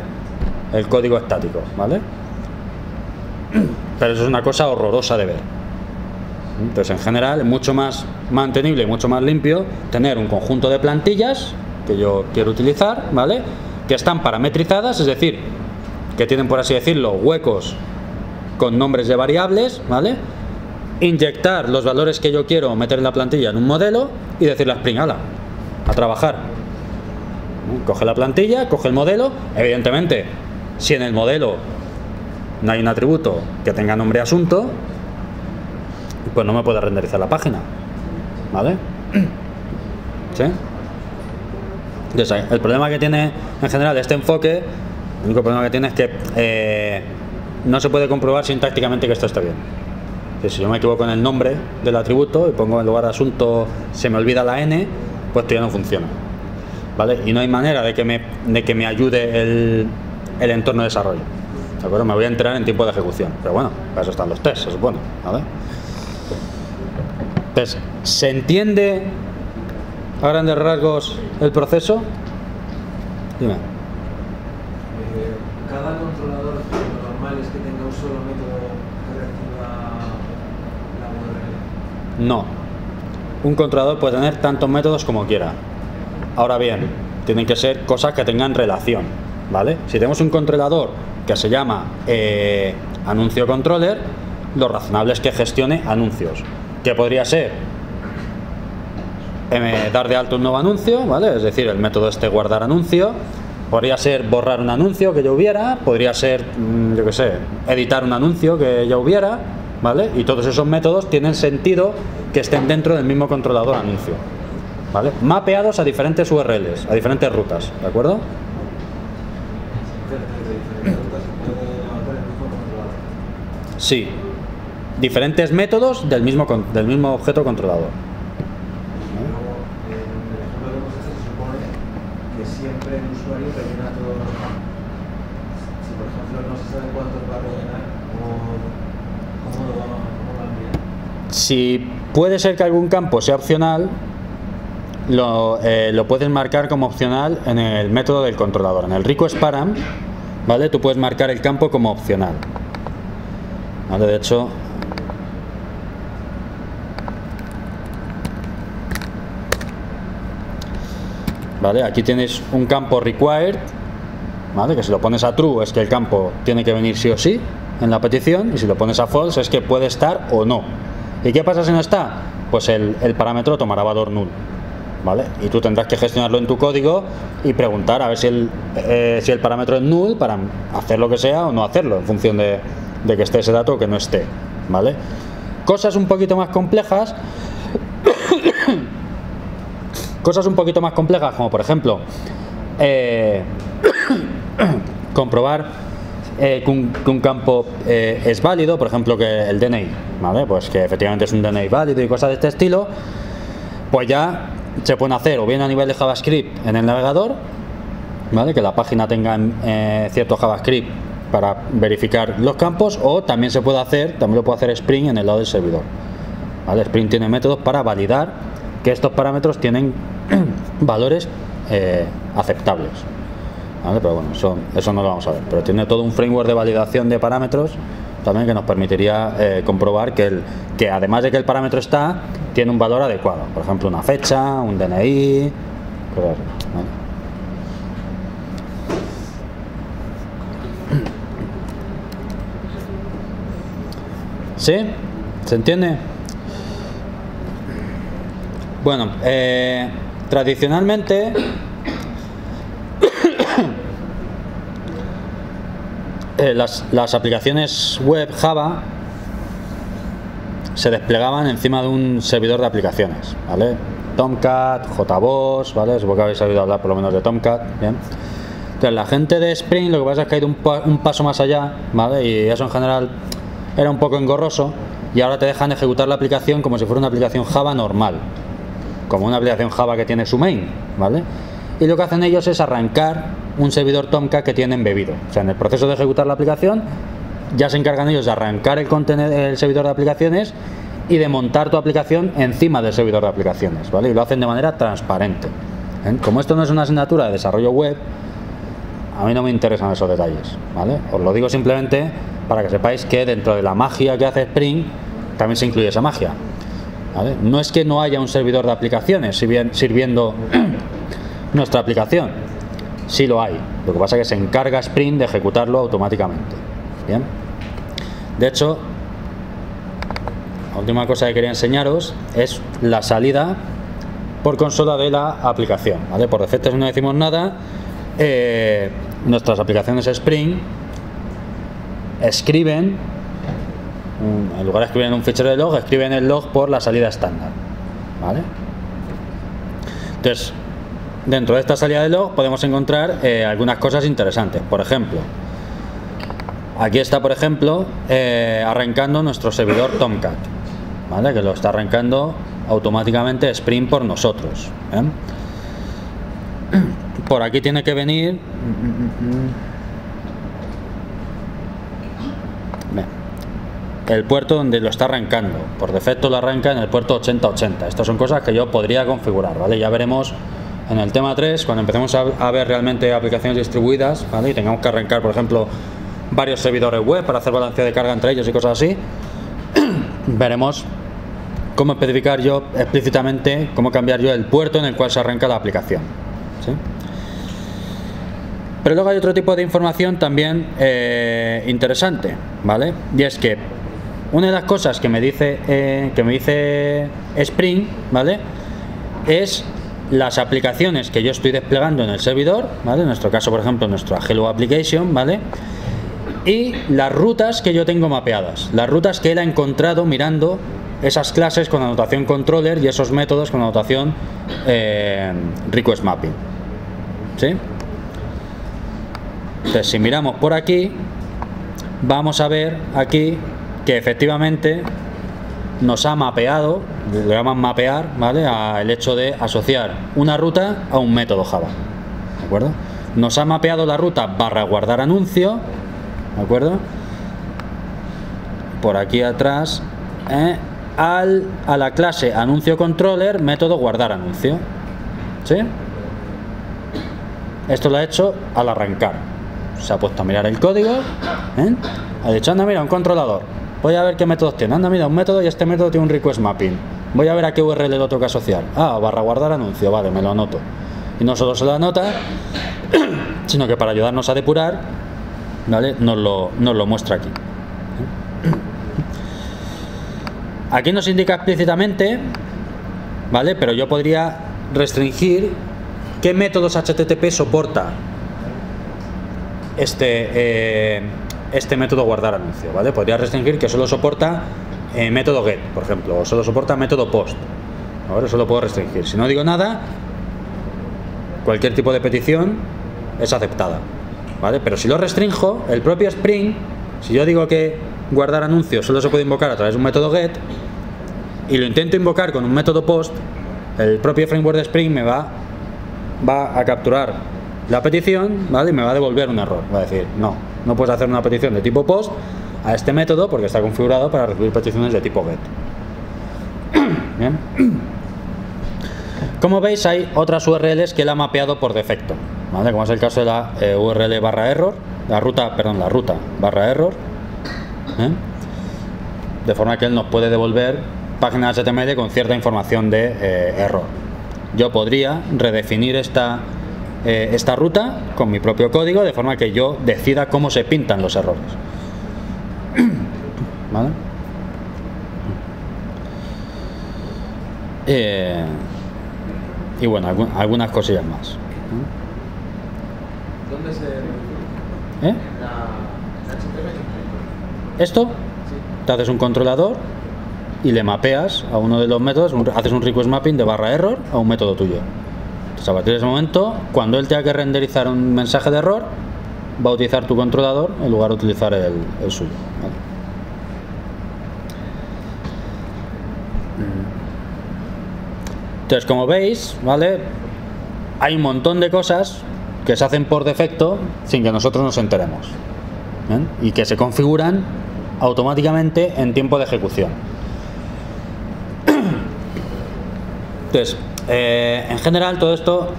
el código estático, ¿vale? Pero eso es una cosa horrorosa de ver. Entonces, en general, es mucho más mantenible y mucho más limpio tener un conjunto de plantillas que yo quiero utilizar, ¿vale? Que están parametrizadas, es decir, que tienen, por así decirlo, huecos con nombres de variables, ¿vale? Inyectar los valores que yo quiero meter en la plantilla en un modelo y decirle a Spring, hala, a trabajar. Coge la plantilla, coge el modelo. Evidentemente, si en el modelo no hay un atributo que tenga nombre asunto, pues no me puede renderizar la página, ¿vale? ¿Sí? Entonces, el problema que tiene en general este enfoque, el único problema que tiene es que no se puede comprobar sintácticamente que esto esté bien. Entonces, si yo me equivoco en el nombre del atributo y pongo en lugar de asunto, se me olvida la N, pues esto ya no funciona, ¿vale? Y no hay manera de que me ayude el entorno de desarrollo, ¿de acuerdo? Me voy a enterar en tiempo de ejecución, pero bueno, para eso están los tests, se supone, ¿vale? Entonces, ¿se entiende a grandes rasgos el proceso? Dime. Cada controlador, lo normal es que tenga un solo método que reciba la URL. No. Un controlador puede tener tantos métodos como quiera. Ahora bien, tienen que ser cosas que tengan relación, ¿vale? Si tenemos un controlador que se llama anuncio controller, lo razonable es que gestione anuncios. ¿Qué podría ser? Dar de alto un nuevo anuncio, ¿vale? Es decir, el método este guardar anuncio. Podría ser borrar un anuncio que ya hubiera. Podría ser, yo qué sé, editar un anuncio que ya hubiera, ¿vale? Y todos esos métodos tienen sentido que estén dentro del mismo controlador anuncio, ¿vale? Mapeados a diferentes URLs, a diferentes rutas, ¿de acuerdo? Sí. Diferentes métodos del mismo objeto controlador. Siempre el usuario rellena todos los campos. Si por ejemplo no se sabe cuántos va a rellenar, ¿cómo lo va a enviar? Si puede ser que algún campo sea opcional, lo puedes marcar como opcional en el método del controlador. En el request param, ¿vale? Tú puedes marcar el campo como opcional, ¿vale? De hecho, ¿vale? Aquí tienes un campo required, ¿vale? Que si lo pones a true es que el campo tiene que venir sí o sí en la petición, y si lo pones a false es que puede estar o no. ¿Y qué pasa si no está? Pues el parámetro tomará valor null, ¿vale? Y tú tendrás que gestionarlo en tu código y preguntar a ver si el parámetro es null para hacer lo que sea o no hacerlo, en función de que esté ese dato o que no esté, ¿vale? Cosas un poquito más complejas como por ejemplo comprobar que un campo es válido, por ejemplo que el DNI, ¿vale? Pues que efectivamente es un DNI válido y cosas de este estilo, pues ya se pueden hacer o bien a nivel de JavaScript en el navegador, ¿vale? Que la página tenga cierto JavaScript para verificar los campos, o también lo puede hacer Spring en el lado del servidor, ¿vale? Spring tiene métodos para validar que estos parámetros tienen valores aceptables, ¿vale? Pero bueno, eso no lo vamos a ver, pero tiene todo un framework de validación de parámetros también que nos permitiría comprobar que además de que el parámetro está, tiene un valor adecuado, por ejemplo una fecha, un DNI, cosas así, ¿vale? ¿Sí? ¿Se entiende? Bueno, tradicionalmente las aplicaciones web Java se desplegaban encima de un servidor de aplicaciones, ¿vale? Tomcat, JBoss, ¿vale? Supongo que habéis oído hablar por lo menos de Tomcat, ¿bien? Entonces la gente de Spring lo que pasa es que ha ido un paso más allá, ¿vale? Y eso en general era un poco engorroso, y ahora te dejan ejecutar la aplicación como si fuera una aplicación Java normal, como una aplicación Java que tiene su main, ¿vale? Y lo que hacen ellos es arrancar un servidor Tomcat que tienen embebido. O sea, en el proceso de ejecutar la aplicación ya se encargan ellos de arrancar el servidor de aplicaciones y de montar tu aplicación encima del servidor de aplicaciones, ¿vale? Y lo hacen de manera transparente, ¿eh? Como esto no es una asignatura de desarrollo web, a mí no me interesan esos detalles, ¿vale? Os lo digo simplemente para que sepáis que dentro de la magia que hace Spring también se incluye esa magia, ¿vale? No es que no haya un servidor de aplicaciones sirviendo nuestra aplicación, sí lo hay. Lo que pasa es que se encarga Spring de ejecutarlo automáticamente. Bien. De hecho, la última cosa que quería enseñaros es la salida por consola de la aplicación, ¿vale? Por defecto, si no decimos nada, nuestras aplicaciones Spring escriben, en lugar de escribir en un fichero de log, escriben el log por la salida estándar, ¿vale? Entonces, dentro de esta salida de log podemos encontrar algunas cosas interesantes. Por ejemplo, aquí está, por ejemplo, arrancando nuestro servidor Tomcat, ¿vale? Que lo está arrancando automáticamente Spring por nosotros, ¿eh? Por aquí tiene que venir el puerto donde lo está arrancando. Por defecto lo arranca en el puerto 8080. Estas son cosas que yo podría configurar, ¿vale? Ya veremos en el tema 3, cuando empecemos a ver realmente aplicaciones distribuidas, ¿vale? Y tengamos que arrancar, por ejemplo, varios servidores web para hacer balanceo de carga entre ellos y cosas así, veremos cómo especificar yo explícitamente, cómo cambiar yo el puerto en el cual se arranca la aplicación, ¿sí? Pero luego hay otro tipo de información también interesante, ¿vale? Y es que una de las cosas que me dice Spring, ¿vale? Es las aplicaciones que yo estoy desplegando en el servidor, ¿vale? En nuestro caso, por ejemplo, nuestro Hello Application, ¿vale? Y las rutas que yo tengo mapeadas, las rutas que él ha encontrado mirando esas clases con anotación controller y esos métodos con anotación request mapping, ¿sí? Entonces, si miramos por aquí, vamos a ver aquí que efectivamente nos ha mapeado, le llaman mapear, ¿vale? El hecho de asociar una ruta a un método Java, ¿de acuerdo? Nos ha mapeado la ruta barra guardar anuncio, ¿de acuerdo? Por aquí atrás, a la clase anuncio controller, método guardar anuncio, ¿Sí? Esto lo ha hecho al arrancar. Se ha puesto a mirar el código, ¿eh? Ha dicho, anda, mira, un controlador. Voy a ver qué métodos tiene. Anda, mira, un método y este método tiene un request mapping. Voy a ver a qué URL lo tengo que asociar. Ah, barra guardar anuncio. Vale, me lo anoto. Y no solo se lo anota, sino que para ayudarnos a depurar, ¿vale? Nos lo muestra aquí. Aquí nos indica explícitamente, ¿vale? Pero yo podría restringir qué métodos HTTP soporta este método guardar anuncio, ¿vale? Podría restringir que solo soporta método get, por ejemplo, o solo soporta método post. Ahora eso lo puedo restringir. Si no digo nada, cualquier tipo de petición es aceptada, ¿vale? Pero si lo restrinjo, el propio Spring, si yo digo que guardar anuncio solo se puede invocar a través de un método get y lo intento invocar con un método post, el propio framework de Spring me va a capturar la petición, ¿vale? Y me va a devolver un error. Va a decir, no puedes hacer una petición de tipo post a este método porque está configurado para recibir peticiones de tipo get. Bien. Como veis, hay otras URLs que él ha mapeado por defecto, ¿vale? Como es el caso de la URL barra error, la ruta barra error, ¿eh? De forma que él nos puede devolver páginas HTML con cierta información de error. Yo podría redefinir esta ruta con mi propio código de forma que yo decida cómo se pintan los errores, ¿vale? Y bueno, algunas cosillas más. ¿Dónde se ¿Eh? la HTML? Esto, te haces un controlador y le mapeas a uno de los métodos, haces un request mapping de barra error a un método tuyo. Entonces, a partir de ese momento, cuando él tenga que renderizar un mensaje de error, va a utilizar tu controlador en lugar de utilizar el suyo, ¿vale? Entonces, como veis, ¿vale? Hay un montón de cosas que se hacen por defecto sin que nosotros nos enteremos, ¿bien? Y que se configuran automáticamente en tiempo de ejecución. Entonces, en general todo esto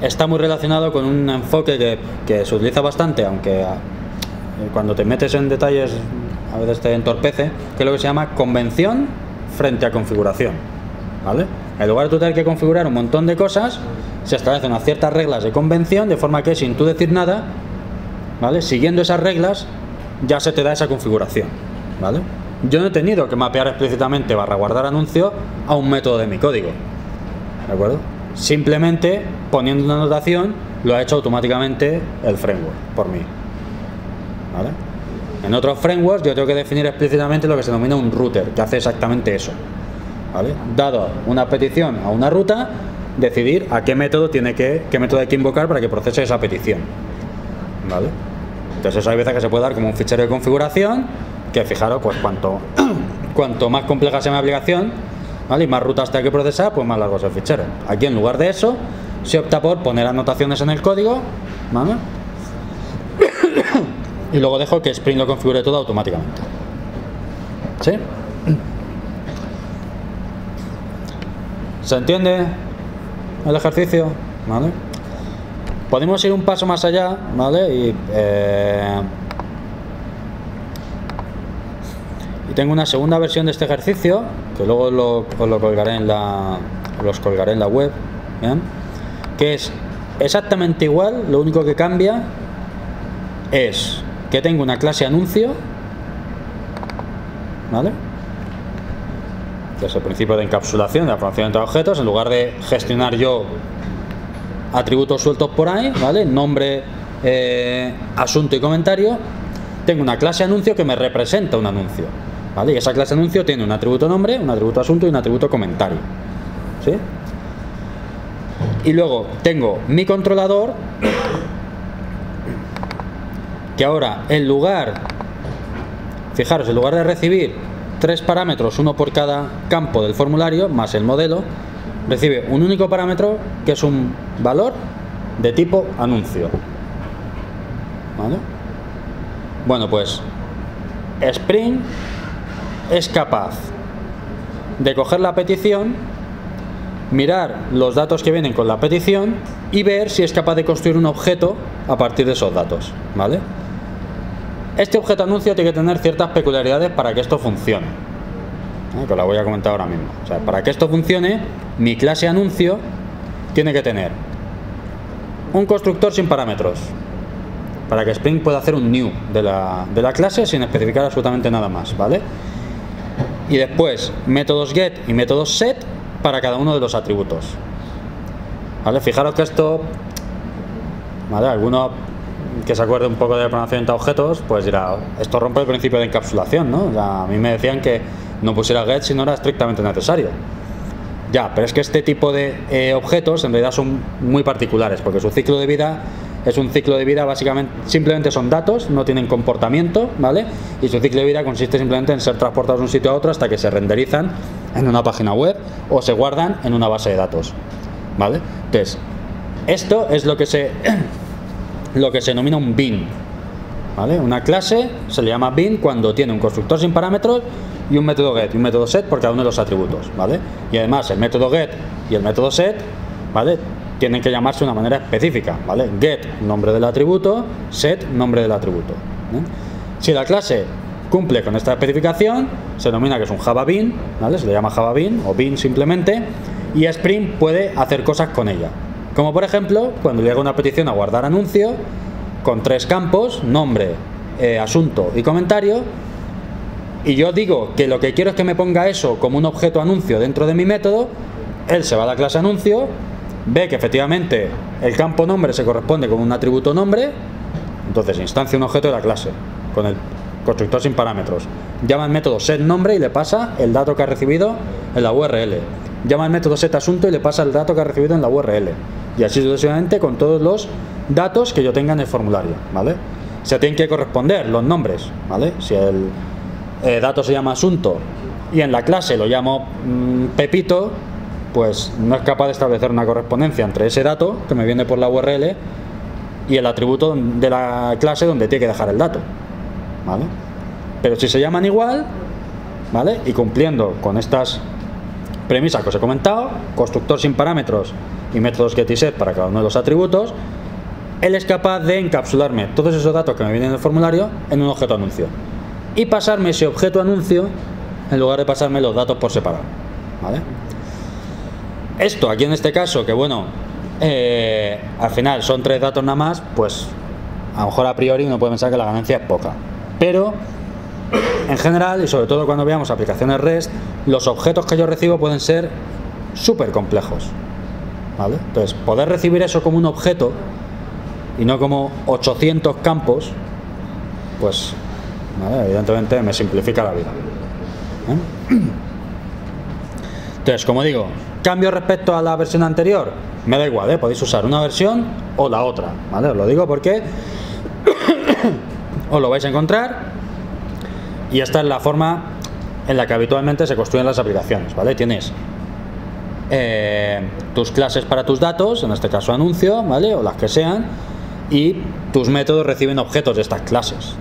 está muy relacionado con un enfoque que se utiliza bastante, aunque cuando te metes en detalles a veces te entorpece, que es lo que se llama convención frente a configuración, ¿vale? En lugar de tú tener que configurar un montón de cosas, se establecen unas ciertas reglas de convención, de forma que sin tú decir nada, ¿vale? Siguiendo esas reglas ya se te da esa configuración, ¿vale? Yo no he tenido que mapear explícitamente barra guardar anuncio a un método de mi código, ¿de acuerdo? Simplemente poniendo una anotación lo ha hecho automáticamente el framework por mí, ¿vale? En otros frameworks yo tengo que definir explícitamente lo que se denomina un router, que hace exactamente eso, ¿vale? Dado una petición a una ruta, decidir a qué método hay que invocar para que procese esa petición, ¿vale? Entonces hay veces que se puede dar como un fichero de configuración, que fijaros, pues cuanto más compleja sea mi aplicación, ¿vale? Y más rutas tenga que procesar, pues más largo es el fichero. Aquí en lugar de eso se opta por poner anotaciones en el código, ¿vale? Y luego dejo que Spring lo configure todo automáticamente. ¿Sí? ¿Se entiende el ejercicio? ¿Vale? Podemos ir un paso más allá, ¿vale? Y tengo una segunda versión de este ejercicio que luego os lo colgaré en la web, ¿bien? Que es exactamente igual, lo único que cambia es que tengo una clase anuncio, ¿vale? Que es el principio de encapsulación, de almacenamiento de objetos. En lugar de gestionar yo atributos sueltos por ahí, ¿vale? Nombre, asunto y comentario, tengo una clase anuncio que me representa un anuncio, ¿vale? Y esa clase anuncio tiene un atributo nombre, un atributo asunto y un atributo comentario, ¿sí? Y luego tengo mi controlador, que ahora en lugar de recibir 3 parámetros, uno por cada campo del formulario, más el modelo, recibe un único parámetro que es un valor de tipo anuncio, ¿vale? Bueno, pues Spring es capaz de coger la petición mirar los datos que vienen con la petición y ver si es capaz de construir un objeto a partir de esos datos, ¿vale? Este objeto anuncio tiene que tener ciertas peculiaridades para que esto funcione, que os la voy a comentar ahora mismo. O sea, para que esto funcione, mi clase anuncio tiene que tener un constructor sin parámetros, para que Spring pueda hacer un new de la clase sin especificar absolutamente nada más, ¿vale? Y después métodos get y métodos set para cada uno de los atributos, ¿vale? Fijaros que esto, ¿vale? Alguno que se acuerde un poco de programación de objetos, pues dirá, esto rompe el principio de encapsulación, ¿no? O sea, a mí me decían que no pusiera get si no era estrictamente necesario. Ya, pero es que este tipo de objetos en realidad son muy particulares, porque su ciclo de vida es un ciclo de vida básicamente, simplemente son datos, no tienen comportamiento, ¿vale? Y su ciclo de vida consiste simplemente en ser transportados de un sitio a otro hasta que se renderizan en una página web o se guardan en una base de datos, ¿vale? Entonces, esto es lo que se denomina un bin, ¿vale? Una clase se le llama bin cuando tiene un constructor sin parámetros y un método get y un método set por cada uno de los atributos, ¿vale? Y además el método get y el método set, ¿vale?, tienen que llamarse de una manera específica, ¿vale? Get, nombre del atributo, set, nombre del atributo, ¿eh? Si la clase cumple con esta especificación, se denomina que es un Java Bean, ¿vale? Se le llama Java Bean o Bean simplemente, y Spring puede hacer cosas con ella. Como por ejemplo, cuando llega una petición a guardar anuncio, con 3 campos, nombre, asunto y comentario, y yo digo que lo que quiero es que me ponga eso como un objeto anuncio dentro de mi método, él se va a la clase anuncio, ve que efectivamente el campo nombre se corresponde con un atributo nombre, entonces instancia un objeto de la clase con el constructor sin parámetros, llama el método setNombre y le pasa el dato que ha recibido en la URL, llama el método setAsunto y le pasa el dato que ha recibido en la URL, y así sucesivamente con todos los datos que yo tenga en el formulario, ¿vale? Se tienen que corresponder los nombres, ¿vale? Si el dato se llama asunto y en la clase lo llamo Pepito, pues no es capaz de establecer una correspondencia entre ese dato que me viene por la URL y el atributo de la clase donde tiene que dejar el dato, ¿vale? Pero si se llaman igual, ¿vale?, y cumpliendo con estas premisas que os he comentado, constructor sin parámetros y métodos get y set para cada uno de los atributos, él es capaz de encapsularme todos esos datos que me vienen en el formulario en un objeto anuncio y pasarme ese objeto anuncio en lugar de pasarme los datos por separado, ¿vale? Esto aquí en este caso, que bueno, al final son 3 datos nada más, pues a lo mejor a priori uno puede pensar que la ganancia es poca, pero en general, y sobre todo cuando veamos aplicaciones REST, los objetos que yo recibo pueden ser súper complejos, ¿vale? Entonces, poder recibir eso como un objeto y no como 800 campos, pues, ¿vale?, evidentemente me simplifica la vida, ¿eh? Entonces, como digo, cambio respecto a la versión anterior, me da igual, ¿eh? Podéis usar una versión o la otra, ¿vale? Os lo digo porque os lo vais a encontrar y esta es la forma en la que habitualmente se construyen las aplicaciones, ¿vale? Tienes tus clases para tus datos, en este caso anuncio, ¿vale?, o las que sean, y tus métodos reciben objetos de estas clases,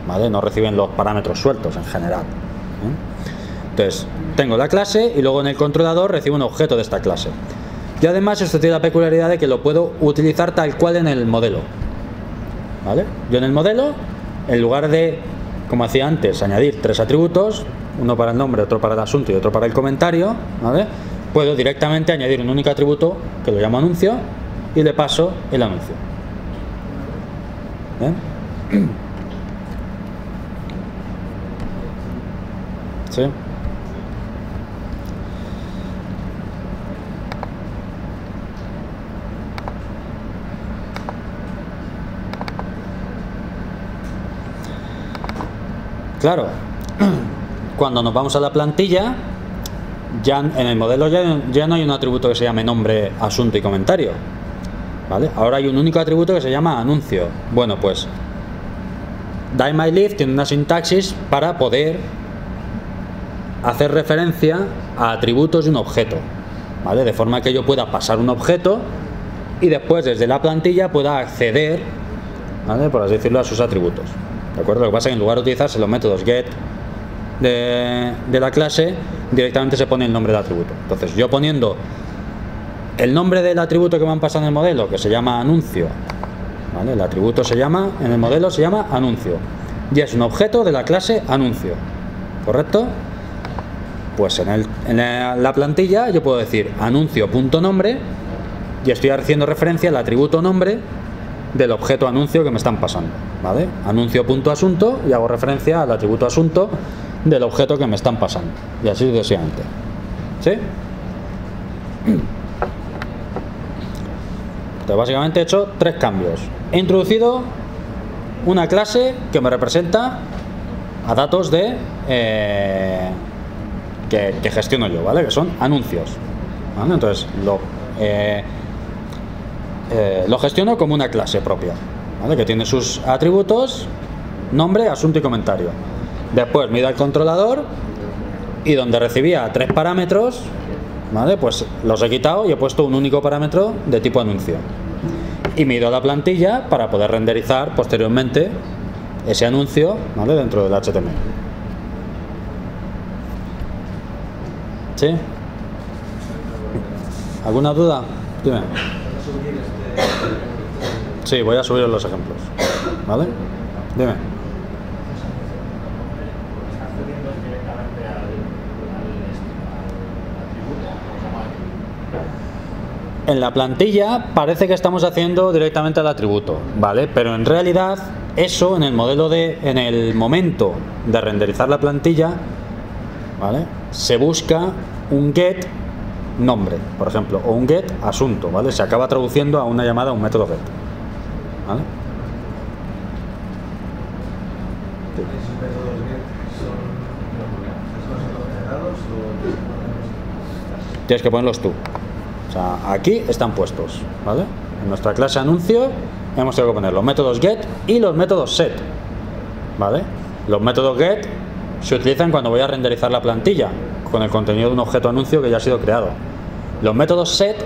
¿vale? No reciben los parámetros sueltos en general, ¿eh? Entonces, tengo la clase y luego en el controlador recibo un objeto de esta clase. Y además esto tiene la peculiaridad de que lo puedo utilizar tal cual en el modelo, ¿vale? Yo en el modelo, en lugar de, como hacía antes, añadir 3 atributos, uno para el nombre, otro para el asunto y otro para el comentario, ¿vale?, puedo directamente añadir un único atributo que lo llamo anuncio y le paso el anuncio. ¿Bien? ¿Sí? Claro, cuando nos vamos a la plantilla, ya en el modelo ya no hay un atributo que se llame nombre, asunto y comentario, ¿vale? Ahora hay un único atributo que se llama anuncio. Bueno, pues DieMyLive tiene una sintaxis para poder hacer referencia a atributos de un objeto, ¿vale? De forma que yo pueda pasar un objeto y después desde la plantilla pueda acceder, ¿vale?, por así decirlo, a sus atributos, ¿de acuerdo? Lo que pasa es que en lugar de utilizarse los métodos get de la clase, directamente se pone el nombre del atributo. Entonces yo poniendo el nombre del atributo que me han pasado en el modelo, que se llama anuncio, ¿vale? El atributo en el modelo se llama anuncio y es un objeto de la clase anuncio, ¿correcto? Pues en la plantilla yo puedo decir anuncio.nombre y estoy haciendo referencia al atributo nombre del objeto anuncio que me están pasando, ¿vale? Anuncio.asunto y hago referencia al atributo asunto del objeto que me están pasando y así sucesivamente. ¿Sí? Entonces básicamente he hecho 3 cambios. He introducido una clase que me representa a datos de que gestiono yo, ¿vale? Que son anuncios, ¿vale? Entonces lo gestiono como una clase propia, ¿vale? Que tiene sus atributos, nombre, asunto y comentario. Después me he ido al controlador y donde recibía 3 parámetros, ¿vale? Pues los he quitado y he puesto un único parámetro de tipo anuncio. Y me he ido a la plantilla para poder renderizar posteriormente ese anuncio, ¿vale? Dentro del HTML. ¿Sí? ¿Alguna duda? Dime. Sí, voy a subir los ejemplos. ¿Vale? Dime. En la plantilla parece que estamos haciendo directamente al atributo, ¿vale? Pero en realidad eso en el momento de renderizar la plantilla, ¿vale? Se busca un get nombre, por ejemplo, o un get asunto, ¿vale? Se acaba traduciendo a una llamada a un método get, ¿vale? ¿Esos métodos get son generados o...? Tienes que ponerlos tú. O sea, aquí están puestos, ¿vale? En nuestra clase anuncio hemos tenido que poner los métodos get y los métodos set, ¿vale? Los métodos get se utilizan cuando voy a renderizar la plantilla con el contenido de un objeto anuncio que ya ha sido creado. Los métodos set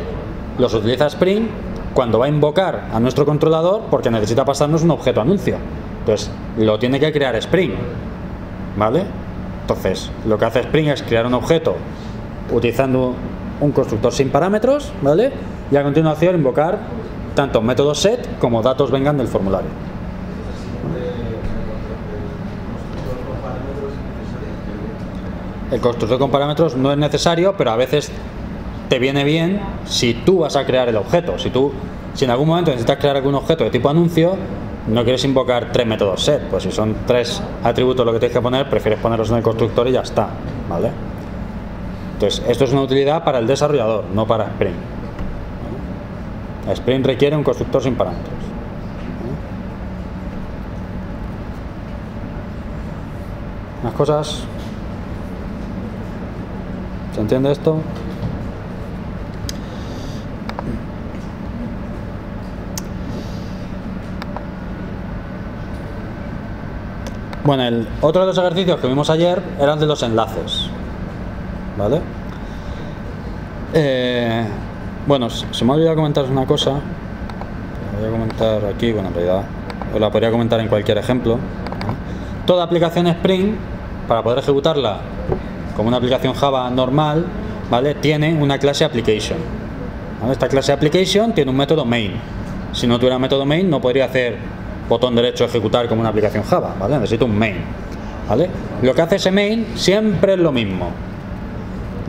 los utiliza Spring cuando va a invocar a nuestro controlador porque necesita pasarnos un objeto anuncio. Entonces, lo tiene que crear Spring, ¿vale? Entonces, lo que hace Spring es crear un objeto utilizando un constructor sin parámetros, ¿vale? Y a continuación invocar tanto métodos set como datos vengan del formulario. El constructor con parámetros no es necesario, pero a veces te viene bien si tú vas a crear el objeto. Si en algún momento necesitas crear algún objeto de tipo anuncio, no quieres invocar 3 métodos set, pues si son 3 atributos lo que tienes que poner, prefieres ponerlos en el constructor y ya está, ¿vale? Entonces, esto es una utilidad para el desarrollador, no para Spring. Spring requiere un constructor sin parámetros. ¿Más cosas? ¿Se entiende esto? Bueno, el otro de los ejercicios que vimos ayer eran de los enlaces, ¿vale? Bueno, se me ha olvidado comentaros una cosa. La voy a comentar aquí, bueno, en realidad os la podría comentar en cualquier ejemplo, ¿no? Toda aplicación Spring, para poder ejecutarla como una aplicación Java normal, ¿vale? Tiene una clase application, ¿vale? Esta clase application tiene un método main. Si no tuviera método main, no podría hacer botón derecho ejecutar como una aplicación Java, ¿vale? Necesito un main, ¿vale? Lo que hace ese main siempre es lo mismo: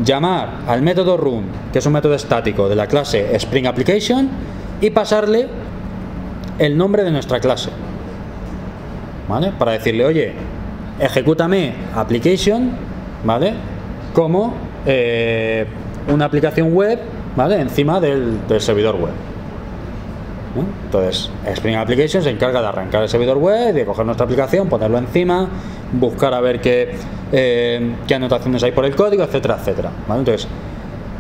llamar al método run, que es un método estático de la clase Spring Application, y pasarle el nombre de nuestra clase, ¿vale? Para decirle, oye, ejecútame application, ¿vale? Como una aplicación web, ¿vale? Encima del servidor web, ¿no? Entonces, Spring Application se encarga de arrancar el servidor web, de coger nuestra aplicación, ponerlo encima, buscar a ver qué anotaciones hay por el código, etcétera, etcétera, ¿vale? Entonces,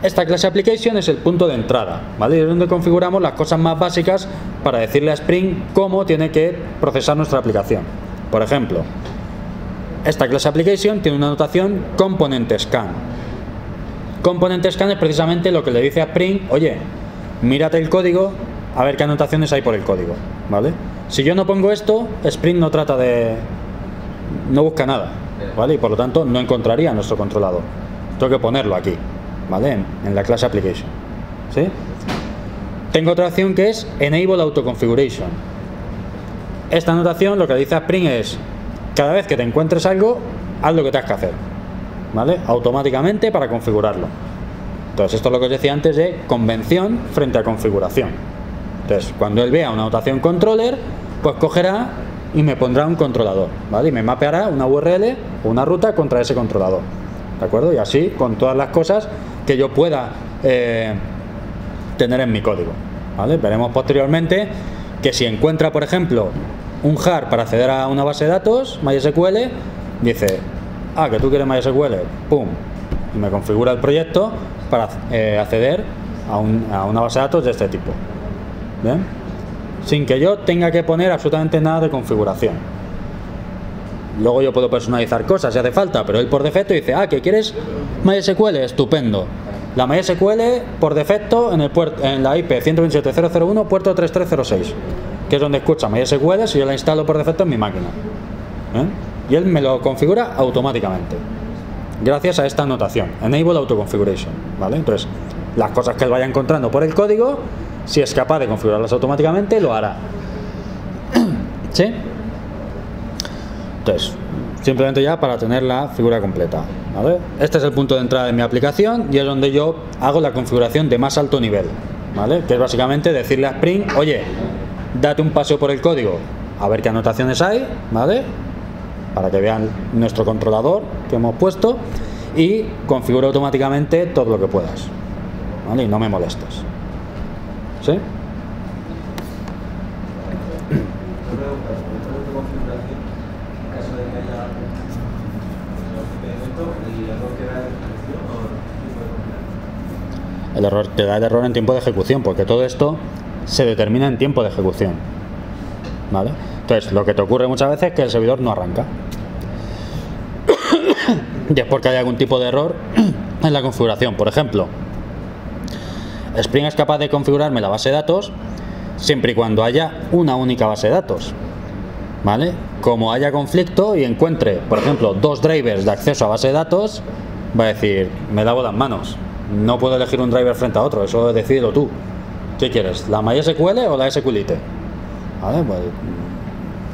esta clase application es el punto de entrada, ¿vale? Y es donde configuramos las cosas más básicas para decirle a Spring cómo tiene que procesar nuestra aplicación. Por ejemplo, esta clase application tiene una anotación component scan. Component scan es precisamente lo que le dice a Spring, oye, mírate el código, a ver qué anotaciones hay por el código, ¿vale? Si yo no pongo esto, Spring no busca nada, ¿vale? Y por lo tanto no encontraría nuestro controlador. Tengo que ponerlo aquí, ¿vale? En la clase application, ¿sí? tengo otra opción que es Enable Auto Configuration. Esta notación lo que dice a Spring es: cada vez que te encuentres algo, haz lo que tengas que hacer, ¿vale? Automáticamente para configurarlo. Entonces esto es lo que os decía antes de convención frente a configuración. Entonces cuando él vea una notación controller, pues cogerá y me pondrá un controlador, ¿vale? Y me mapeará una URL o una ruta contra ese controlador, ¿de acuerdo? Y así con todas las cosas que yo pueda tener en mi código, ¿vale? Veremos posteriormente que si encuentra, por ejemplo, un jar para acceder a una base de datos MySQL, dice: ah, que tú quieres MySQL, pum, y me configura el proyecto para acceder a una base de datos de este tipo, ¿bien? Sin que yo tenga que poner absolutamente nada de configuración. Luego yo puedo personalizar cosas si hace falta, pero él por defecto dice: ah, que quieres MySQL, estupendo. La MySQL por defecto en la IP 127.0.0.1 puerto 3306, que es donde escucha MySQL si yo la instalo por defecto en mi máquina, ¿eh? Y él me lo configura automáticamente gracias a esta notación, Enable Auto Configuration, ¿vale? Entonces las cosas que él vaya encontrando por el código, si es capaz de configurarlas automáticamente, lo hará. ¿Sí? Entonces, simplemente ya para tener la figura completa, ¿vale? Este es el punto de entrada de mi aplicación y es donde yo hago la configuración de más alto nivel, ¿vale? Que es básicamente decirle a Spring: oye, date un paseo por el código a ver qué anotaciones hay, ¿vale? Para que vean nuestro controlador que hemos puesto, y configura automáticamente todo lo que puedas, ¿vale? Y no me molestes. ¿Sí? Una pregunta, ¿el de configuración, en caso de que haya un evento y el error que da de ejecución o tipo de configuración? El error te da el error en tiempo de ejecución, porque todo esto se determina en tiempo de ejecución, ¿vale? Entonces lo que te ocurre muchas veces es que el servidor no arranca y es porque hay algún tipo de error en la configuración. Por ejemplo, Spring es capaz de configurarme la base de datos siempre y cuando haya una única base de datos, ¿vale? Como haya conflicto y encuentre, por ejemplo, dos drivers de acceso a base de datos, va a decir: me lavo las manos, no puedo elegir un driver frente a otro, eso decídelo tú. ¿Qué quieres? ¿La MySQL o la SQLite? ¿Vale? Pues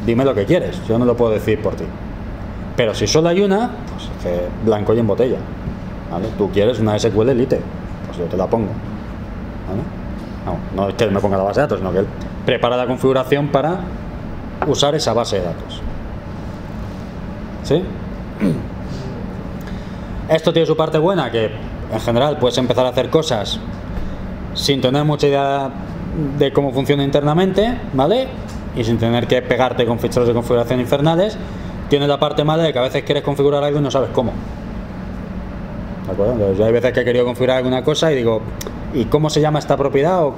dime lo que quieres, yo no lo puedo decir por ti. Pero si solo hay una, pues es que blanco y en botella, ¿vale? Tú quieres una SQLite, pues yo te la pongo, ¿vale? No es que él me ponga la base de datos, sino que él prepara la configuración para usar esa base de datos. ¿Sí? Esto tiene su parte buena, que en general puedes empezar a hacer cosas sin tener mucha idea de cómo funciona internamente, ¿vale? Y sin tener que pegarte con ficheros de configuración infernales. Tiene la parte mala de que a veces quieres configurar algo y no sabes cómo, ¿de acuerdo? Entonces, yo hay veces que he querido configurar alguna cosa y digo: ¿y cómo se llama esta propiedad? O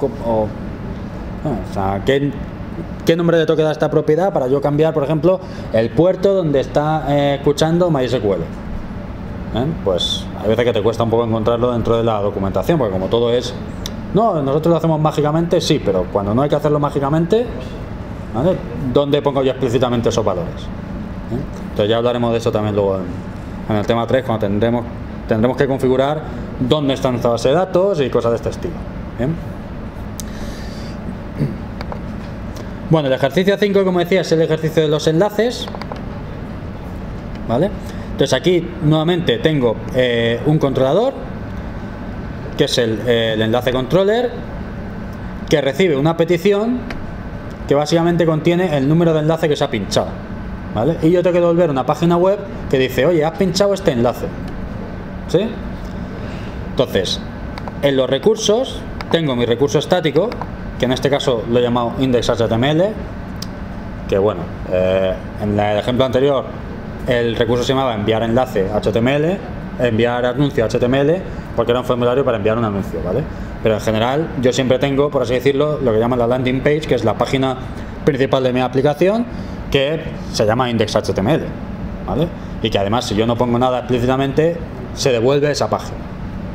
sea, ¿qué nombre le toque dar a esta propiedad para yo cambiar, por ejemplo, el puerto donde está escuchando MySQL? Pues hay veces que te cuesta un poco encontrarlo dentro de la documentación, porque como todo es: no, nosotros lo hacemos mágicamente, sí, pero cuando no hay que hacerlo mágicamente, ¿vale? ¿Dónde pongo yo explícitamente esos valores? Entonces ya hablaremos de eso también luego en el tema 3, cuando tendremos que configurar dónde está nuestra base de datos y cosas de este estilo. ¿Bien? Bueno, el ejercicio 5, como decía, es el ejercicio de los enlaces, ¿vale? Entonces aquí nuevamente tengo un controlador, que es el enlace controller, que recibe una petición que básicamente contiene el número de enlace que se ha pinchado, ¿vale? Y yo tengo que devolver una página web que dice: oye, has pinchado este enlace, ¿sí? Entonces, en los recursos tengo mi recurso estático, que en este caso lo he llamado index.html, que bueno, en el ejemplo anterior el recurso se llamaba enviar enlace HTML, enviar anuncio HTML, porque era un formulario para enviar un anuncio, ¿vale? Pero en general yo siempre tengo, por así decirlo, lo que llaman la landing page, que es la página principal de mi aplicación, que se llama index.html, ¿vale? Y que además, si yo no pongo nada explícitamente, se devuelve esa página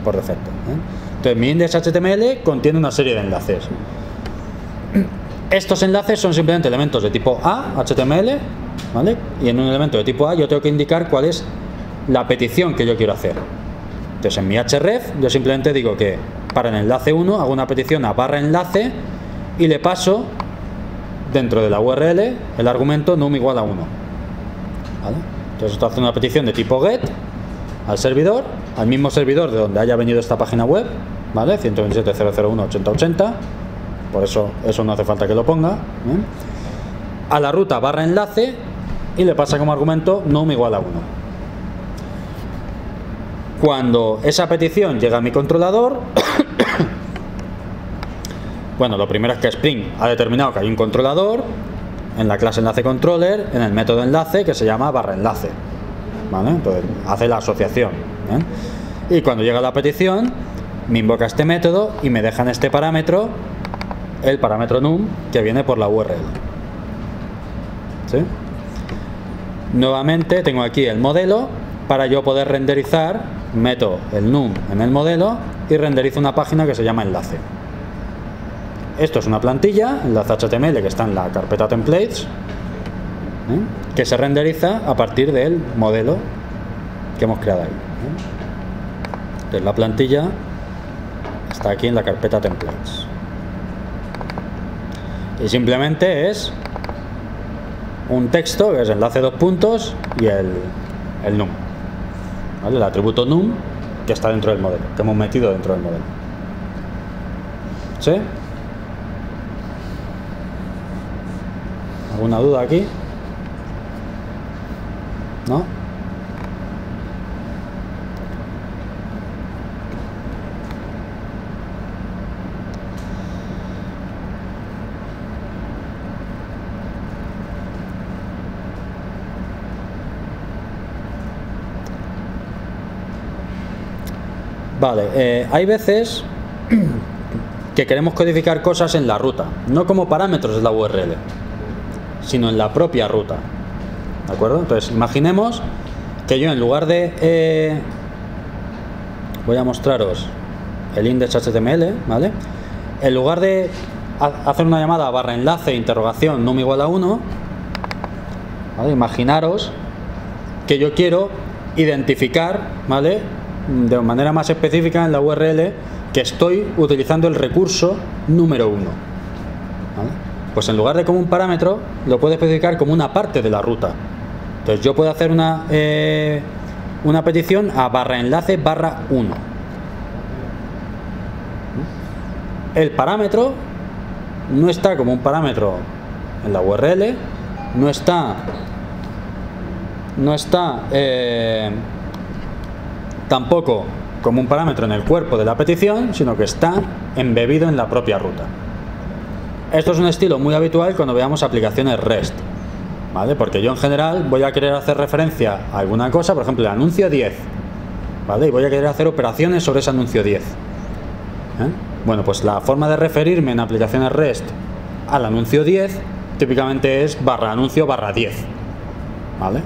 por defecto, ¿eh? Entonces mi index.html contiene una serie de enlaces. Estos enlaces son simplemente elementos de tipo A, HTML, ¿vale? Y en un elemento de tipo A yo tengo que indicar cuál es la petición que yo quiero hacer. Entonces en mi href yo simplemente digo que para el enlace 1 hago una petición a barra enlace y le paso dentro de la URL el argumento num igual a 1. ¿Vale? Entonces esto hace una petición de tipo get al servidor, al mismo servidor de donde haya venido esta página web, ¿vale? 127.001.80.80, por eso no hace falta que lo ponga, ¿bien? A la ruta barra enlace y le pasa como argumento num igual a 1. Cuando esa petición llega a mi controlador, bueno, lo primero es que Spring ha determinado que hay un controlador en la clase enlace controller, en el método enlace que se llama barra enlace, ¿vale? Entonces hace la asociación, ¿bien? Y cuando llega la petición me invoca este método y me deja en este parámetro el parámetro num que viene por la URL, ¿sí? Nuevamente tengo aquí el modelo para yo poder renderizar, meto el num en el modelo y renderizo una página que se llama enlace. Esto es una plantilla, enlace HTML que está en la carpeta templates, que se renderiza a partir del modelo que hemos creado ahí. Entonces la plantilla está aquí en la carpeta templates. Y simplemente es un texto que es enlace 2 puntos y el num, ¿vale? El atributo num que está dentro del modelo, que hemos metido dentro del modelo. ¿Sí? ¿Alguna duda aquí? ¿No? Vale, hay veces que queremos codificar cosas en la ruta, no como parámetros de la URL, sino en la propia ruta, ¿de acuerdo? Entonces imaginemos que yo en lugar de voy a mostraros el index.html, ¿vale? En lugar de hacer una llamada a barra enlace interrogación num igual a 1, ¿vale? Imaginaros que yo quiero identificar, ¿vale?, de manera más específica en la URL que estoy utilizando el recurso número 1, ¿vale? Pues en lugar de como un parámetro lo puedo especificar como una parte de la ruta. Entonces yo puedo hacer una petición a barra enlace barra 1. El parámetro no está como un parámetro en la URL, no está tampoco como un parámetro en el cuerpo de la petición, sino que está embebido en la propia ruta. Esto es un estilo muy habitual cuando veamos aplicaciones REST, ¿vale? Porque yo en general voy a querer hacer referencia a alguna cosa, por ejemplo el anuncio 10, ¿vale? Y voy a querer hacer operaciones sobre ese anuncio 10. Bueno, pues la forma de referirme en aplicaciones REST al anuncio 10 típicamente es barra anuncio barra 10, ¿vale?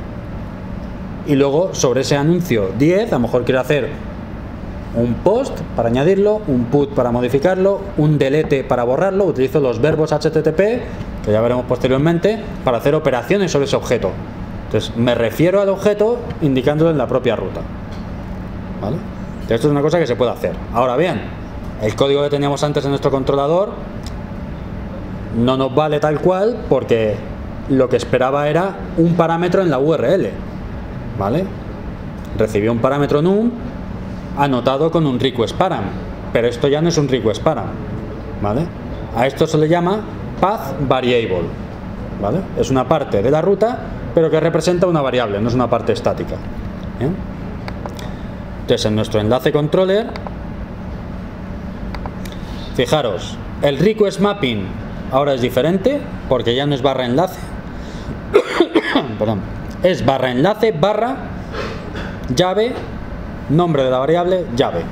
Y luego sobre ese anuncio 10 a lo mejor quiero hacer un post para añadirlo, un put para modificarlo, un delete para borrarlo. Utilizo los verbos HTTP, que ya veremos posteriormente, para hacer operaciones sobre ese objeto. Entonces me refiero al objeto indicándolo en la propia ruta, ¿vale? Esto es una cosa que se puede hacer. Ahora bien, el código que teníamos antes en nuestro controlador no nos vale tal cual, porque lo que esperaba era un parámetro en la URL, ¿vale? Recibió un parámetro num anotado con un request param, pero esto ya no es un request param, ¿vale? A esto se le llama path variable, ¿vale? Es una parte de la ruta, pero que representa una variable, no es una parte estática, ¿bien? Entonces en nuestro enlace controller, fijaros, el request mapping ahora es diferente, porque ya no es barra enlace perdón, es barra enlace barra llave, nombre de la variable llave,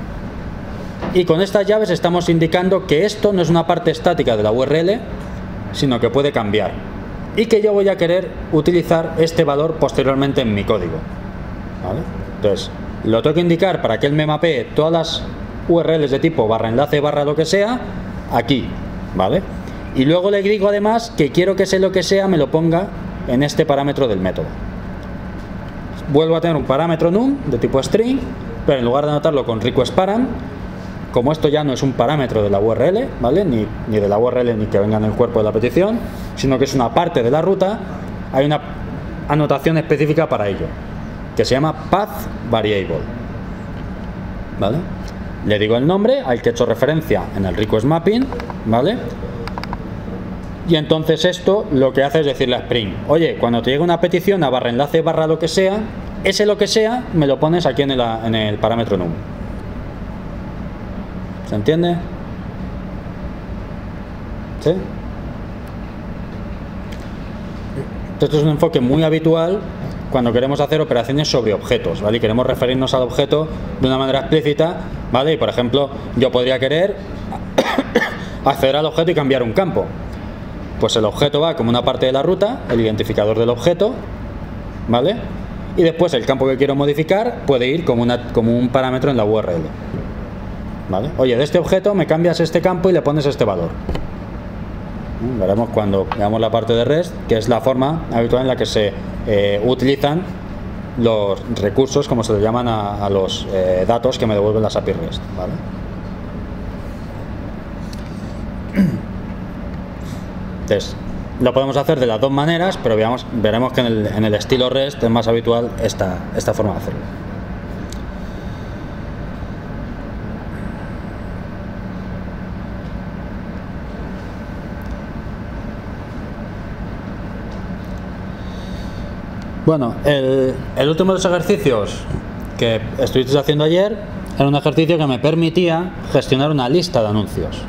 y con estas llaves estamos indicando que esto no es una parte estática de la URL, sino que puede cambiar y que yo voy a querer utilizar este valor posteriormente en mi código, ¿vale? Entonces lo tengo que indicar para que él me mapee todas las URLs de tipo barra enlace barra lo que sea aquí, ¿vale? Y luego le digo además que quiero que ese lo que sea me lo ponga en este parámetro del método. Vuelvo a tener un parámetro num de tipo string, pero en lugar de anotarlo con request param, como esto ya no es un parámetro de la URL, ¿vale? Ni de la URL ni que venga en el cuerpo de la petición, sino que es una parte de la ruta, hay una anotación específica para ello, que se llama path variable, ¿vale? Le digo el nombre al que he hecho referencia en el request mapping, ¿vale? Y entonces esto lo que hace es decirle a Spring, oye, cuando te llegue una petición a barra enlace barra lo que sea, ese lo que sea me lo pones aquí en el parámetro num. ¿Se entiende? ¿Sí? Esto es un enfoque muy habitual cuando queremos hacer operaciones sobre objetos, ¿vale? Y queremos referirnos al objeto de una manera explícita, ¿vale? Y por ejemplo, yo podría querer acceder al objeto y cambiar un campo. Pues el objeto va como una parte de la ruta, el identificador del objeto, ¿vale? Y después el campo que quiero modificar puede ir como un parámetro en la URL, ¿vale? Oye, de este objeto me cambias este campo y le pones este valor. Veremos cuando veamos la parte de REST, que es la forma habitual en la que se utilizan los recursos, como se le llaman a los datos que me devuelven las API REST, ¿vale? Entonces, lo podemos hacer de las dos maneras, pero veremos que en el estilo REST es más habitual esta forma de hacerlo. Bueno, el último de los ejercicios que estuviste haciendo ayer era un ejercicio que me permitía gestionar una lista de anuncios,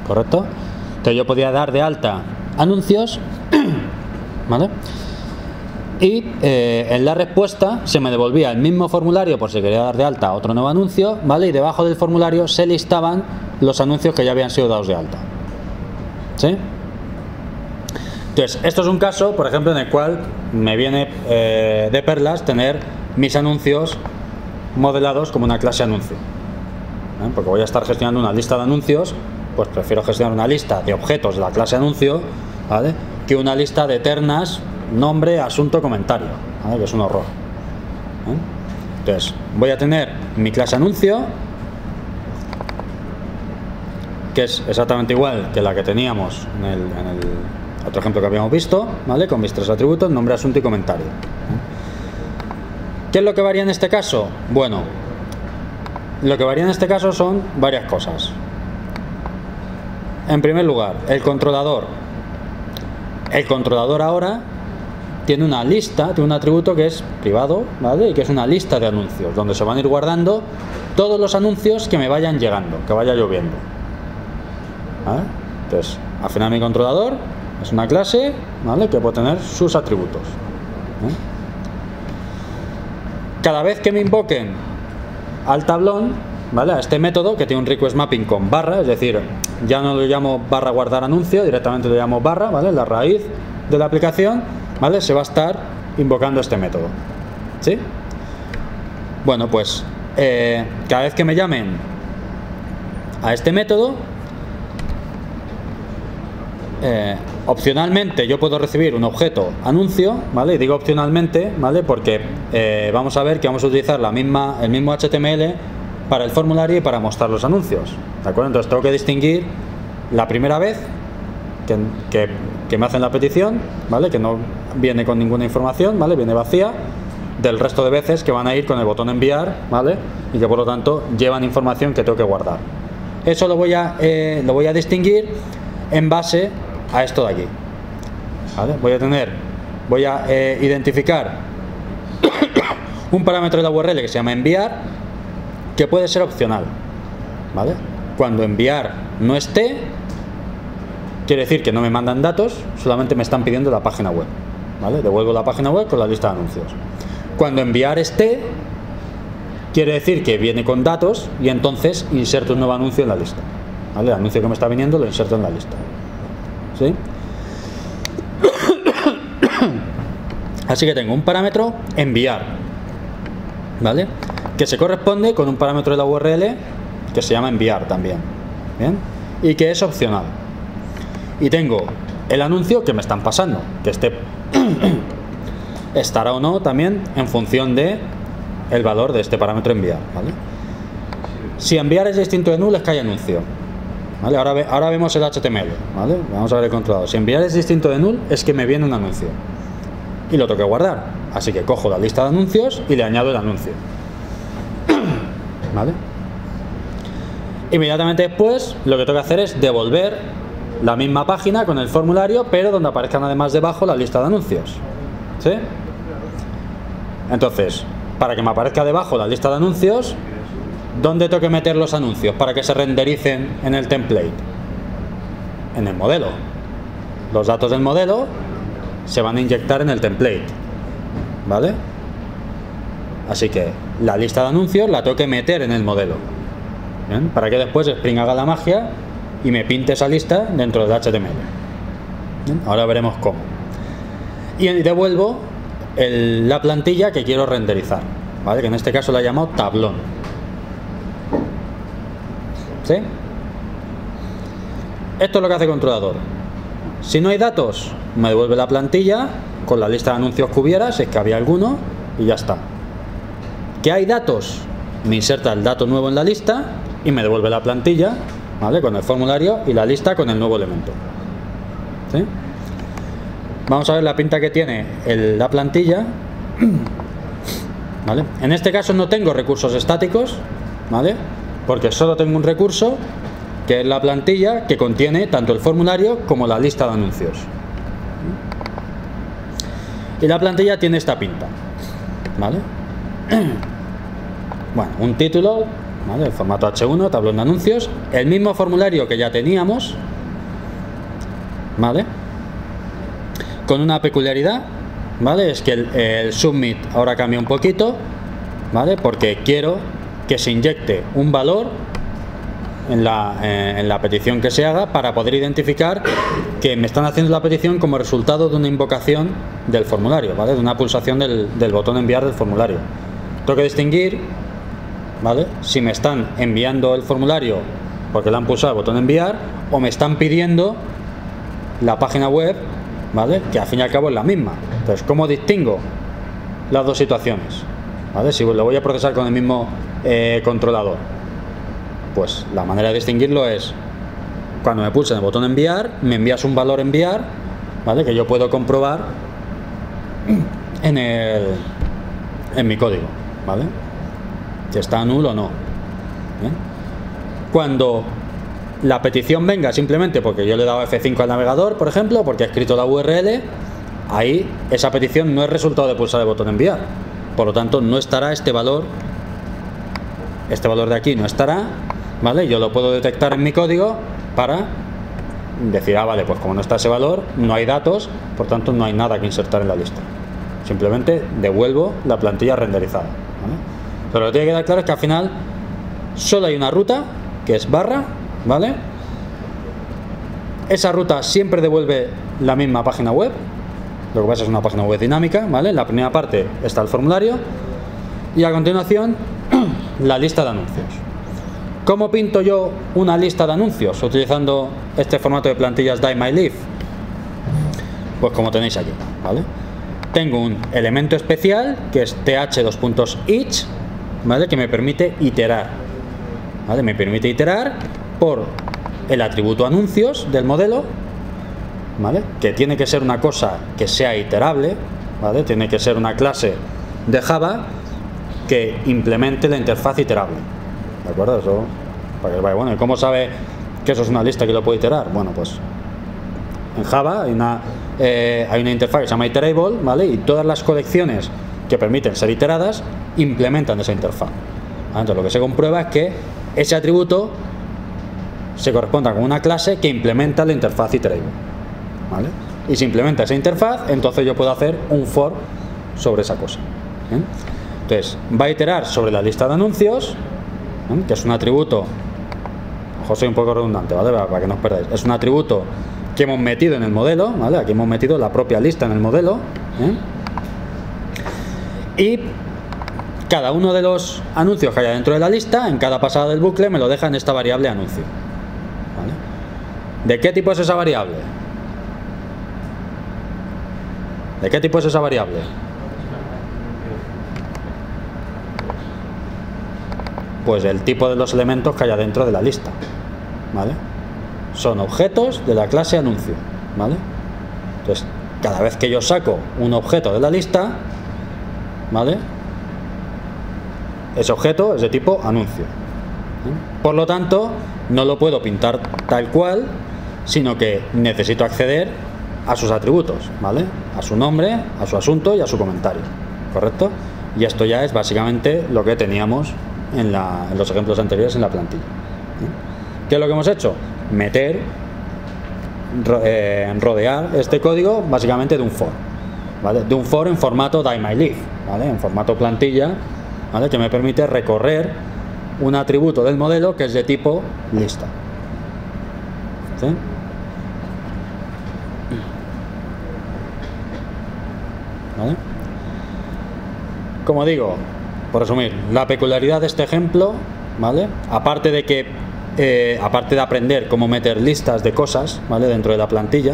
¿correcto? Entonces yo podía dar de alta anuncios, ¿vale? Y en la respuesta se me devolvía el mismo formulario por si quería dar de alta otro nuevo anuncio, ¿vale? Y debajo del formulario se listaban los anuncios que ya habían sido dados de alta, ¿sí? Entonces, esto es un caso, por ejemplo, en el cual me viene de perlas tener mis anuncios modelados como una clase anuncio, ¿eh? Porque voy a estar gestionando una lista de anuncios, pues prefiero gestionar una lista de objetos de la clase anuncio, ¿vale? Que una lista de ternas, nombre, asunto, comentario, ¿vale? Que es un horror, ¿eh? Entonces, voy a tener mi clase anuncio, que es exactamente igual que la que teníamos en el otro ejemplo que habíamos visto, ¿vale? Con mis tres atributos, nombre, asunto y comentario. ¿Qué es lo que varía en este caso? Bueno, lo que varía en este caso son varias cosas. En primer lugar, el controlador. El controlador ahora tiene una lista, tiene un atributo que es privado, ¿vale? Y que es una lista de anuncios, donde se van a ir guardando todos los anuncios que me vayan llegando, que vaya lloviendo, ¿vale? Entonces, al final mi controlador es una clase, ¿vale? Que puede tener sus atributos, ¿eh? Cada vez que me invoquen al tablón, ¿vale? A este método que tiene un request mapping con barra, es decir, ya no lo llamo barra guardar anuncio, directamente lo llamo barra, ¿vale? La raíz de la aplicación, ¿vale? Se va a estar invocando este método, ¿sí? Bueno, pues cada vez que me llamen a este método, opcionalmente yo puedo recibir un objeto anuncio, ¿vale? Y digo opcionalmente, ¿vale? Porque vamos a ver que vamos a utilizar el mismo HTML para el formulario y para mostrar los anuncios, ¿de acuerdo? Entonces tengo que distinguir la primera vez que me hacen la petición, ¿vale? Que no viene con ninguna información, ¿vale? Viene vacía, del resto de veces que van a ir con el botón enviar, ¿vale? Y que por lo tanto llevan información que tengo que guardar. Eso lo voy a distinguir en base a esto de aquí, ¿vale? Voy a identificar un parámetro de la URL que se llama enviar, que puede ser opcional, ¿vale? Cuando enviar no esté, quiere decir que no me mandan datos, solamente me están pidiendo la página web, ¿vale? Devuelvo la página web con la lista de anuncios. Cuando enviar esté, quiere decir que viene con datos y entonces inserto un nuevo anuncio en la lista, ¿vale? El anuncio que me está viniendo lo inserto en la lista, ¿sí? Así que tengo un parámetro enviar, ¿vale? Que se corresponde con un parámetro de la URL que se llama enviar también, ¿bien? Y que es opcional. Y tengo el anuncio que me están pasando, que estará o no también en función de el valor de este parámetro enviar, ¿vale? Si enviar es distinto de null es que hay anuncio. ¿Vale? Ahora vemos el HTML, ¿vale? Vamos a ver el controlador. Si enviar es distinto de null es que me viene un anuncio y lo tengo que guardar. Así que cojo la lista de anuncios y le añado el anuncio. ¿Vale? Inmediatamente después lo que tengo que hacer es devolver la misma página con el formulario, pero donde aparezcan además debajo la lista de anuncios. ¿Sí? Entonces, para que me aparezca debajo la lista de anuncios, ¿dónde tengo que meter los anuncios para que se rendericen en el template? En el modelo. Los datos del modelo se van a inyectar en el template. ¿Vale? Así que la lista de anuncios la tengo que meter en el modelo. ¿Bien? Para que después Spring haga la magia y me pinte esa lista dentro del HTML. ¿Bien? Ahora veremos cómo. Y devuelvo la plantilla que quiero renderizar, ¿vale? Que en este caso la he llamado tablón. ¿Sí? Esto es lo que hace el controlador. Si no hay datos, me devuelve la plantilla con la lista de anuncios que hubiera, si es que había alguno, y ya está. ¿Que hay datos? Me inserta el dato nuevo en la lista y me devuelve la plantilla, ¿vale? Con el formulario y la lista con el nuevo elemento. ¿Sí? Vamos a ver la pinta que tiene la plantilla. ¿Vale? En este caso no tengo recursos estáticos, ¿vale? Porque solo tengo un recurso que es la plantilla, que contiene tanto el formulario como la lista de anuncios. Y la plantilla tiene esta pinta, ¿vale? Bueno, un título, ¿vale? El formato H1, tablón de anuncios, el mismo formulario que ya teníamos, ¿vale? Con una peculiaridad, ¿vale? Es que el submit ahora cambia un poquito, ¿vale? Porque quiero que se inyecte un valor en la petición que se haga para poder identificar que me están haciendo la petición como resultado de una invocación del formulario, ¿vale? De una pulsación del botón enviar del formulario. Tengo que distinguir, ¿vale? Si me están enviando el formulario porque le han pulsado el botón enviar o me están pidiendo la página web, ¿vale? Que al fin y al cabo es la misma. Entonces, ¿cómo distingo las dos situaciones? ¿Vale? Si lo voy a procesar con el mismo controlador, pues la manera de distinguirlo es cuando me pulsen el botón enviar, me envías un valor enviar, ¿vale? Que yo puedo comprobar en mi código, ¿vale? Si está nulo o no. ¿Bien? Cuando la petición venga simplemente porque yo le he dado F5 al navegador, por ejemplo, porque he escrito la URL, ahí esa petición no es resultado de pulsar el botón enviar. Por lo tanto, no estará este valor de aquí no estará, ¿vale? Yo lo puedo detectar en mi código para decir, vale, pues como no está ese valor, no hay datos, por tanto no hay nada que insertar en la lista. Simplemente devuelvo la plantilla renderizada, ¿vale? Pero lo que tiene que quedar claro es que al final solo hay una ruta, que es barra, ¿vale? Esa ruta siempre devuelve la misma página web. Lo que pasa es una página web dinámica, ¿vale? En la primera parte está el formulario y a continuación la lista de anuncios. ¿Cómo pinto yo una lista de anuncios utilizando este formato de plantillas DieMyLeaf? Pues como tenéis aquí, ¿vale? Tengo un elemento especial que es th2.each, ¿vale? Que me permite iterar, ¿vale? Me permite iterar por el atributo anuncios del modelo, ¿vale? Que tiene que ser una cosa que sea iterable, ¿vale? Tiene que ser una clase de Java que implemente la interfaz iterable, ¿de acuerdo? Eso para que vaya. Bueno, ¿y cómo sabe que eso es una lista que lo puede iterar? Bueno, pues en Java hay una interfaz que se llama iterable, ¿vale? Y todas las colecciones que permiten ser iteradas implementan esa interfaz, ¿vale? Entonces lo que se comprueba es que ese atributo se corresponda con una clase que implementa la interfaz iterable, ¿vale? Y si implementa esa interfaz, entonces yo puedo hacer un for sobre esa cosa, ¿bien? Entonces va a iterar sobre la lista de anuncios, ¿bien? Que es un atributo, ojo, soy un poco redundante, ¿vale? Para que no os perdáis, es un atributo que hemos metido en el modelo, ¿vale? Aquí hemos metido la propia lista en el modelo, ¿bien? Y cada uno de los anuncios que haya dentro de la lista, en cada pasada del bucle me lo deja en esta variable anuncio, ¿vale? ¿De qué tipo es esa variable? ¿De qué tipo es esa variable? pues el tipo de los elementos que haya dentro de la lista, ¿vale? Son objetos de la clase anuncio, ¿vale? Entonces, cada vez que yo saco un objeto de la lista, ¿vale?, ese objeto es de tipo anuncio. Por lo tanto, no lo puedo pintar tal cual, sino que necesito acceder a sus atributos, ¿vale? A su nombre, a su asunto y a su comentario, ¿correcto? Y esto ya es básicamente lo que teníamos en los ejemplos anteriores en la plantilla. ¿Qué es lo que hemos hecho? Meter, rodear este código básicamente de un for, ¿vale? De un for en formato DieMyLeaf, ¿vale? En formato plantilla, ¿vale? Que me permite recorrer un atributo del modelo que es de tipo lista. ¿Sí? ¿Vale? Como digo, por resumir, la peculiaridad de este ejemplo, ¿vale?, aparte de aprender cómo meter listas de cosas, ¿vale?, dentro de la plantilla,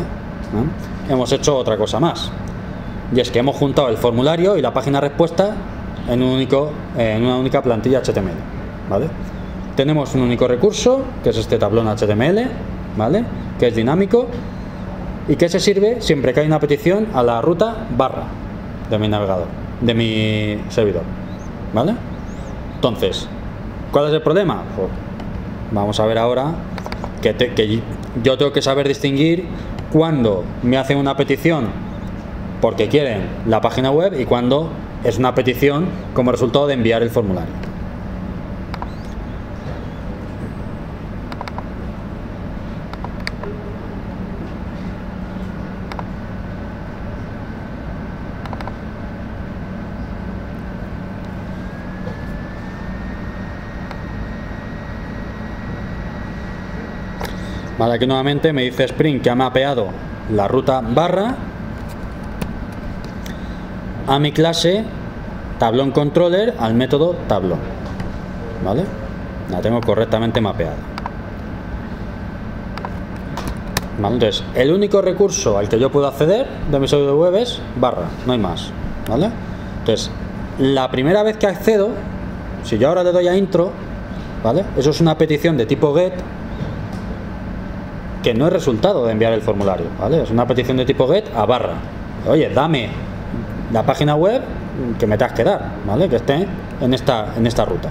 ¿no?, hemos hecho otra cosa más, y es que hemos juntado el formulario y la página respuesta en una única plantilla HTML, ¿vale? Tenemos un único recurso, que es este tablón HTML, ¿vale?, que es dinámico y que se sirve siempre que hay una petición a la ruta barra de mi navegador, de mi servidor, ¿vale? Entonces, ¿cuál es el problema? Pues vamos a ver ahora que yo tengo que saber distinguir cuando me hacen una petición porque quieren la página web y cuando es una petición como resultado de enviar el formulario. Vale, aquí nuevamente me dice Spring que ha mapeado la ruta barra a mi clase tablón controller al método tablón, ¿vale? La tengo correctamente mapeada. Vale, entonces, el único recurso al que yo puedo acceder de mi servidor web es barra, no hay más, ¿vale? Entonces, la primera vez que accedo, si yo ahora le doy a intro, ¿vale?, eso es una petición de tipo get que no es resultado de enviar el formulario, ¿vale? Es una petición de tipo get a barra. Oye, dame la página web que me tengas que dar, ¿vale?, que esté en esta ruta.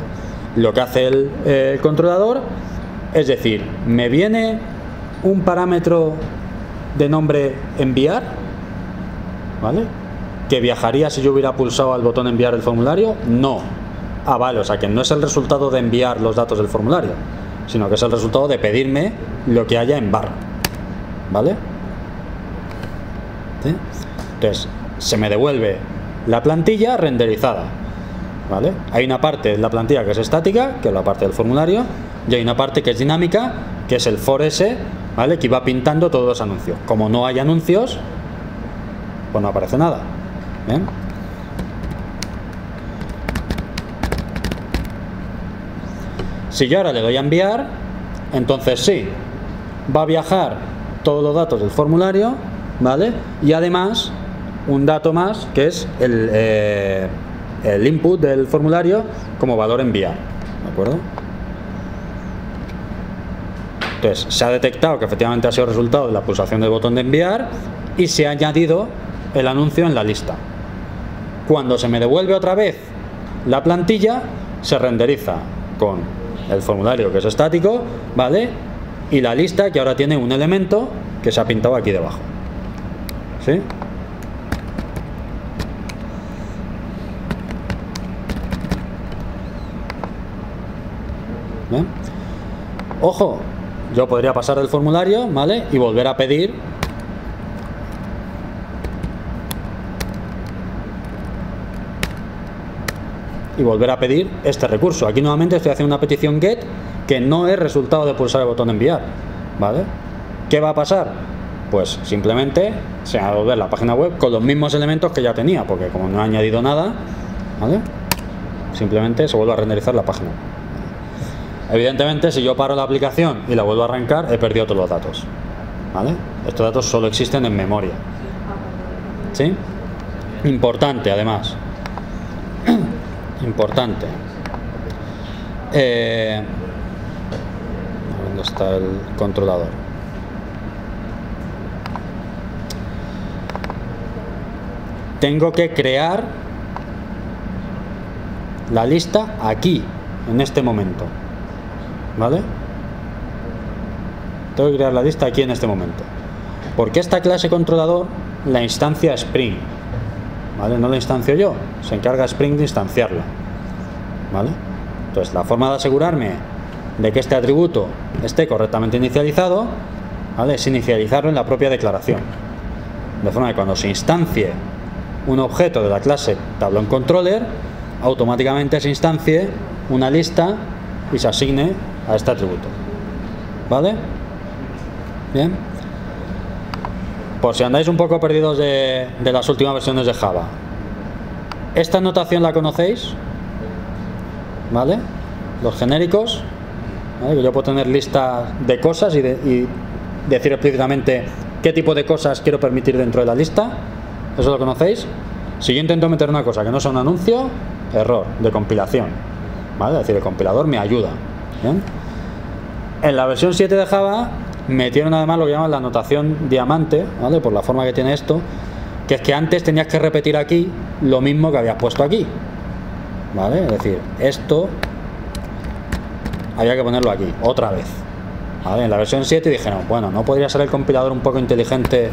Lo que hace el controlador es decir, me viene un parámetro de nombre enviar, ¿vale?, que viajaría si yo hubiera pulsado al botón enviar el formulario. No. Ah, vale, o sea que no es el resultado de enviar los datos del formulario, sino que es el resultado de pedirme lo que haya en barra, ¿vale? ¿Sí? Entonces, se me devuelve la plantilla renderizada, ¿vale? Hay una parte de la plantilla que es estática, que es la parte del formulario, y hay una parte que es dinámica, que es el for ese, ¿vale?, que va pintando todos los anuncios. Como no hay anuncios, pues no aparece nada. ¿Bien? Si yo ahora le doy a enviar, entonces sí, va a viajar todos los datos del formulario, ¿vale? Y además, un dato más, que es el input del formulario como valor enviar, ¿de acuerdo? Entonces, se ha detectado que efectivamente ha sido resultado de la pulsación del botón de enviar y se ha añadido el anuncio en la lista. Cuando se me devuelve otra vez la plantilla, se renderiza con el formulario, que es estático, ¿vale?, y la lista, que ahora tiene un elemento que se ha pintado aquí debajo. ¿Sí? ¿Bien? Ojo, yo podría pasar del formulario, ¿vale?, y volver a pedir este recurso. Aquí nuevamente estoy haciendo una petición get que no es resultado de pulsar el botón enviar, ¿vale? ¿Qué va a pasar? Pues simplemente se va a volver la página web con los mismos elementos que ya tenía, porque como no he añadido nada, ¿vale?, simplemente se vuelve a renderizar la página. Evidentemente, si yo paro la aplicación y la vuelvo a arrancar, he perdido todos los datos, ¿vale? Estos datos solo existen en memoria. ¿Sí? Importante, además. Importante. ¿dónde está el controlador? Tengo que crear la lista aquí, en este momento, ¿vale? Tengo que crear la lista aquí en este momento, porque esta clase controlador la instancia Spring, ¿vale? No la instancio yo, se encarga Spring de instanciarla, ¿vale? Entonces la forma de asegurarme de que este atributo esté correctamente inicializado, ¿vale?, es inicializarlo en la propia declaración, de forma que cuando se instancie un objeto de la clase tablón controller, automáticamente se instancie una lista y se asigne a este atributo, ¿vale? Bien. Por si andáis un poco perdidos de las últimas versiones de Java, esta notación la conocéis, ¿vale? Los genéricos, ¿vale? Que yo puedo tener listas de cosas y decir explícitamente qué tipo de cosas quiero permitir dentro de la lista. ¿Eso lo conocéis? Si yo intento meter una cosa que no sea un anuncio, error de compilación, ¿vale? Es decir, el compilador me ayuda. ¿Bien? En la versión 7 de Java metieron además lo que llaman la notación diamante, ¿vale?, por la forma que tiene esto, que es que antes tenías que repetir aquí lo mismo que habías puesto aquí, ¿vale? Es decir, esto había que ponerlo aquí otra vez, ¿vale? En la versión 7 dijeron, bueno, ¿no podría ser el compilador un poco inteligente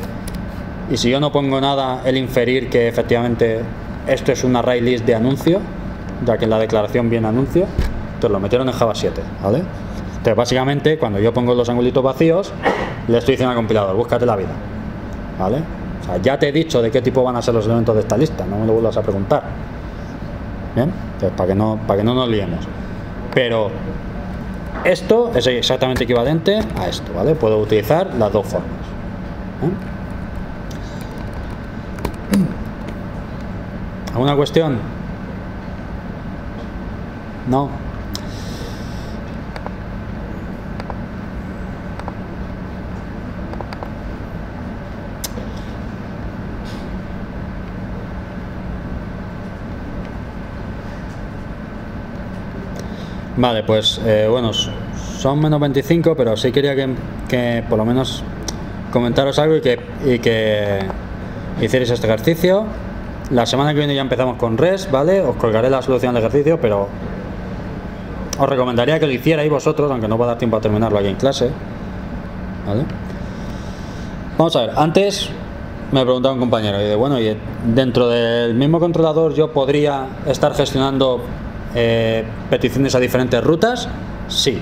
y si yo no pongo nada, el inferir que efectivamente esto es un array list de anuncio, ya que en la declaración viene anuncio? Entonces lo metieron en Java 7, ¿vale? Entonces básicamente cuando yo pongo los angulitos vacíos, le estoy diciendo al compilador, búscate la vida, ¿vale? O sea, ya te he dicho de qué tipo van a ser los elementos de esta lista, no me lo vuelvas a preguntar. Bien, entonces para que no nos liemos. Pero esto es exactamente equivalente a esto, ¿vale? Puedo utilizar las dos formas, ¿Alguna cuestión? No. Vale, pues bueno, son menos 25, pero sí quería que por lo menos comentaros algo y que hicierais este ejercicio. La semana que viene ya empezamos con REST, ¿vale? Os colgaré la solución del ejercicio, pero os recomendaría que lo hicierais vosotros, aunque no va a dar tiempo a terminarlo aquí en clase, ¿vale? Vamos a ver, antes me preguntaba un compañero, y bueno, y dentro del mismo controlador yo podría estar gestionando peticiones a diferentes rutas. Sí,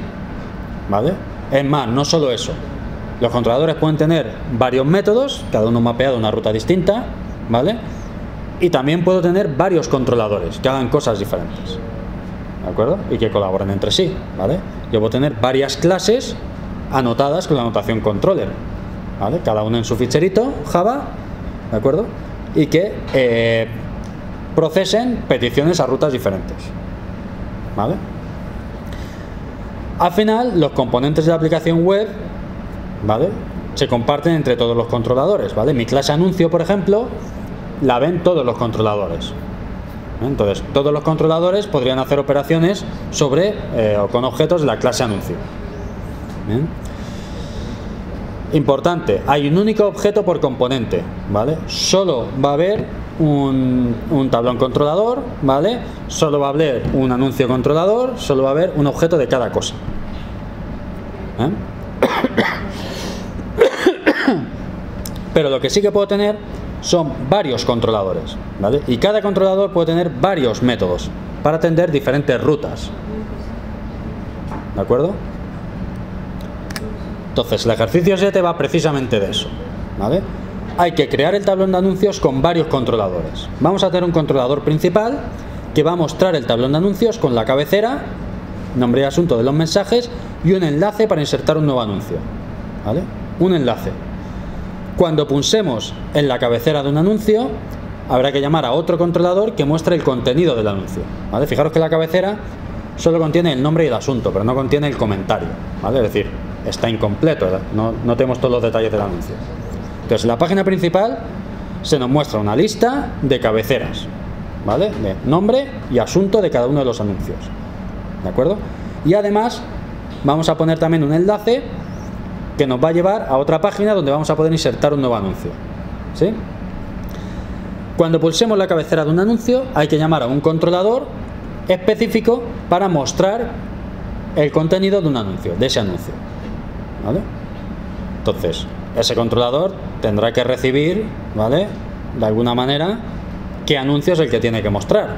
¿vale? Es más, no solo eso, los controladores pueden tener varios métodos, cada uno mapeado a una ruta distinta, ¿vale? Y también puedo tener varios controladores que hagan cosas diferentes, ¿de acuerdo? Y que colaboren entre sí, ¿vale? Yo puedo tener varias clases anotadas con la notación controller, ¿vale? Cada una en su ficherito Java, ¿de acuerdo? Y que procesen peticiones a rutas diferentes, ¿vale? Al final, los componentes de la aplicación web, ¿vale?, se comparten entre todos los controladores, ¿vale? Mi clase anuncio, por ejemplo, la ven todos los controladores. Entonces, todos los controladores podrían hacer operaciones sobre o con objetos de la clase anuncio. ¿Bien? Importante, hay un único objeto por componente, ¿vale? Solo va a haber un tablón controlador, ¿vale? Solo va a haber un anuncio controlador, solo va a haber un objeto de cada cosa. Pero lo que sí que puedo tener son varios controladores, ¿vale? Y cada controlador puede tener varios métodos para atender diferentes rutas, ¿de acuerdo? Entonces, el ejercicio 7 va precisamente de eso, ¿vale? Hay que crear el tablón de anuncios con varios controladores. Vamos a tener un controlador principal que va a mostrar el tablón de anuncios con la cabecera, nombre y asunto de los mensajes y un enlace para insertar un nuevo anuncio, ¿vale? Un enlace. Cuando pulsemos en la cabecera de un anuncio, habrá que llamar a otro controlador que muestre el contenido del anuncio, ¿vale? Fijaros que la cabecera solo contiene el nombre y el asunto, pero no contiene el comentario, ¿vale? Es decir, está incompleto, no tenemos todos los detalles del anuncio. Entonces, en la página principal se nos muestra una lista de cabeceras, ¿vale?, de nombre y asunto de cada uno de los anuncios, ¿de acuerdo? Y además vamos a poner también un enlace que nos va a llevar a otra página donde vamos a poder insertar un nuevo anuncio, ¿sí? Cuando pulsemos la cabecera de un anuncio hay que llamar a un controlador específico para mostrar el contenido de un anuncio, de ese anuncio, ¿vale? Entonces, ese controlador tendrá que recibir, ¿vale?, de alguna manera, qué anuncio es el que tiene que mostrar,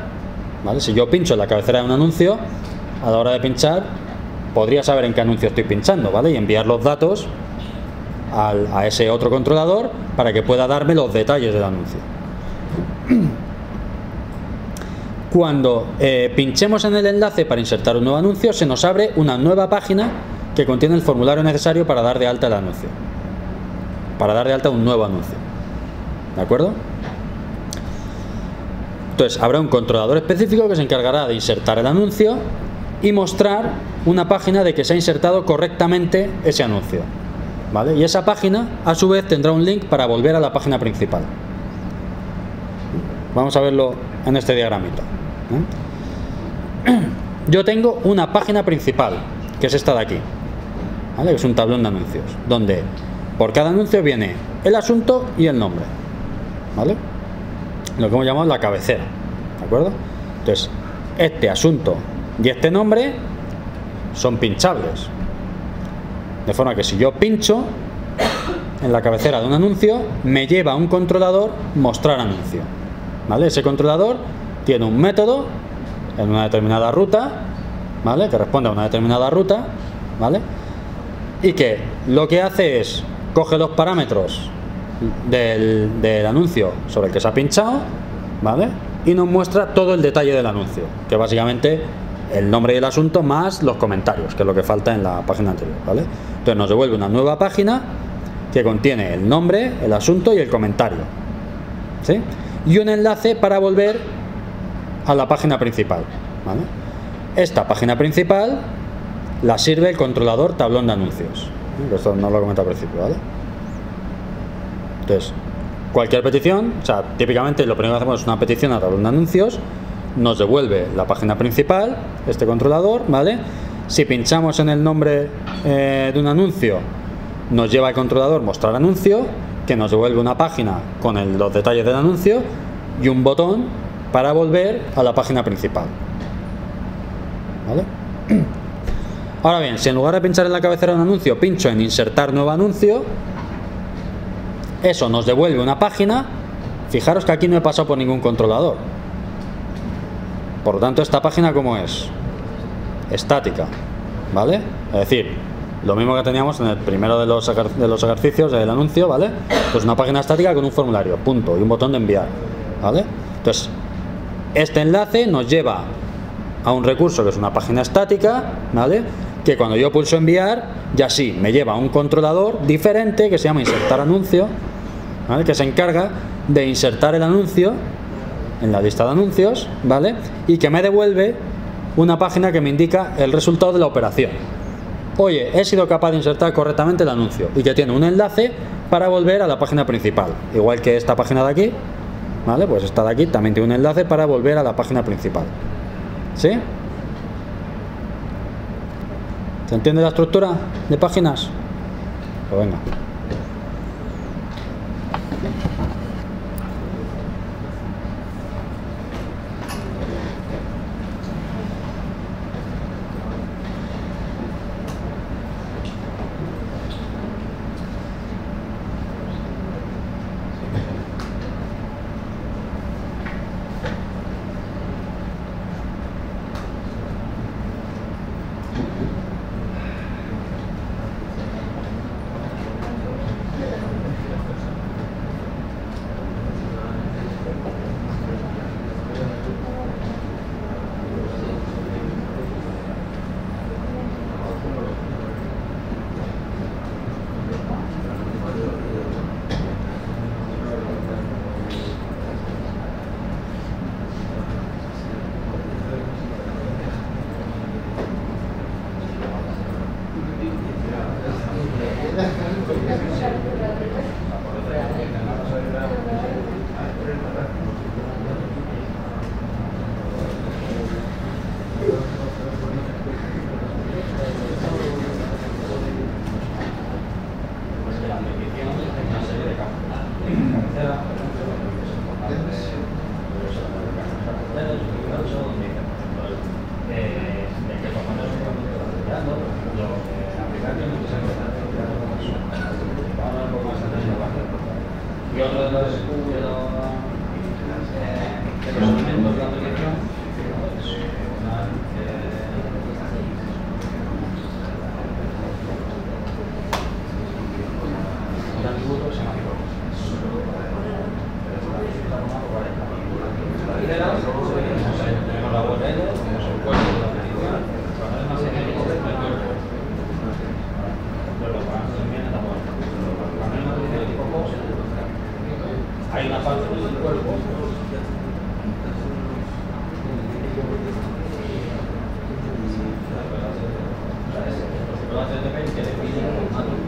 ¿vale? Si yo pincho en la cabecera de un anuncio, a la hora de pinchar, podría saber en qué anuncio estoy pinchando, ¿vale? Y enviar los datos a ese otro controlador para que pueda darme los detalles del anuncio. Cuando pinchemos en el enlace para insertar un nuevo anuncio, se nos abre una nueva página que contiene el formulario necesario para dar de alta el anuncio, para dar de alta un nuevo anuncio, ¿de acuerdo? Entonces habrá un controlador específico que se encargará de insertar el anuncio y mostrar una página de que se ha insertado correctamente ese anuncio, ¿vale? Y esa página a su vez tendrá un link para volver a la página principal. Vamos a verlo en este diagramita, ¿eh? Yo tengo una página principal, que es esta de aquí, ¿vale?, que es un tablón de anuncios, donde por cada anuncio viene el asunto y el nombre, ¿vale? Lo que hemos llamado la cabecera, ¿de acuerdo? Entonces, este asunto y este nombre son pinchables, de forma que si yo pincho en la cabecera de un anuncio, me lleva a un controlador mostrar anuncio, ¿vale? Ese controlador tiene un método en una determinada ruta, ¿vale?, que responde a una determinada ruta, ¿vale?, y que lo que hace es coge los parámetros del anuncio sobre el que se ha pinchado, ¿vale?, y nos muestra todo el detalle del anuncio, que básicamente el nombre y el asunto más los comentarios, que es lo que falta en la página anterior, ¿vale? Entonces nos devuelve una nueva página que contiene el nombre, el asunto y el comentario, ¿sí?, y un enlace para volver a la página principal, ¿vale? Esta página principal la sirve el controlador tablón de anuncios, esto no lo he comentado al principio, ¿vale? Entonces, cualquier petición, o sea, típicamente lo primero que hacemos es una petición a tablón de anuncios, nos devuelve la página principal, este controlador, ¿vale? Si pinchamos en el nombre de un anuncio, nos lleva al controlador mostrar anuncio, que nos devuelve una página con los detalles del anuncio y un botón para volver a la página principal, ¿vale? Ahora bien, si en lugar de pinchar en la cabecera de un anuncio, pincho en insertar nuevo anuncio, eso nos devuelve una página. Fijaros que aquí no he pasado por ningún controlador. Por lo tanto, esta página, ¿cómo es? Estática, ¿vale? Es decir, lo mismo que teníamos en el primero de los ejercicios del anuncio, ¿vale? Pues una página estática con un formulario, punto, y un botón de enviar, ¿vale? Entonces, este enlace nos lleva a un recurso que es una página estática, ¿vale?, que cuando yo pulso enviar, ya sí, me lleva a un controlador diferente que se llama insertar anuncio, ¿vale?, que se encarga de insertar el anuncio en la lista de anuncios, ¿vale?, y que me devuelve una página que me indica el resultado de la operación. Oye, he sido capaz de insertar correctamente el anuncio, y que tiene un enlace para volver a la página principal, igual que esta página de aquí, ¿vale? Pues esta de aquí también tiene un enlace para volver a la página principal, ¿sí? ¿Se entiende la estructura de páginas? Pues venga. Y otro de los elementos de la aplicación un atributo que se llama tenemos la URL, tenemos el cuerpo de la petición, es más genérico del cuerpo. Pero los parámetros también estamos. Cuando hay una petición de tipo post, hay una parte del cuerpo que define el formato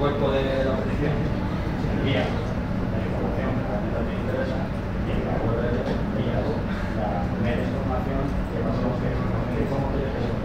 cuerpo de la petición se envía la información que realmente te interesa y en la web de envías la primera información que va a ser cómo quieres que se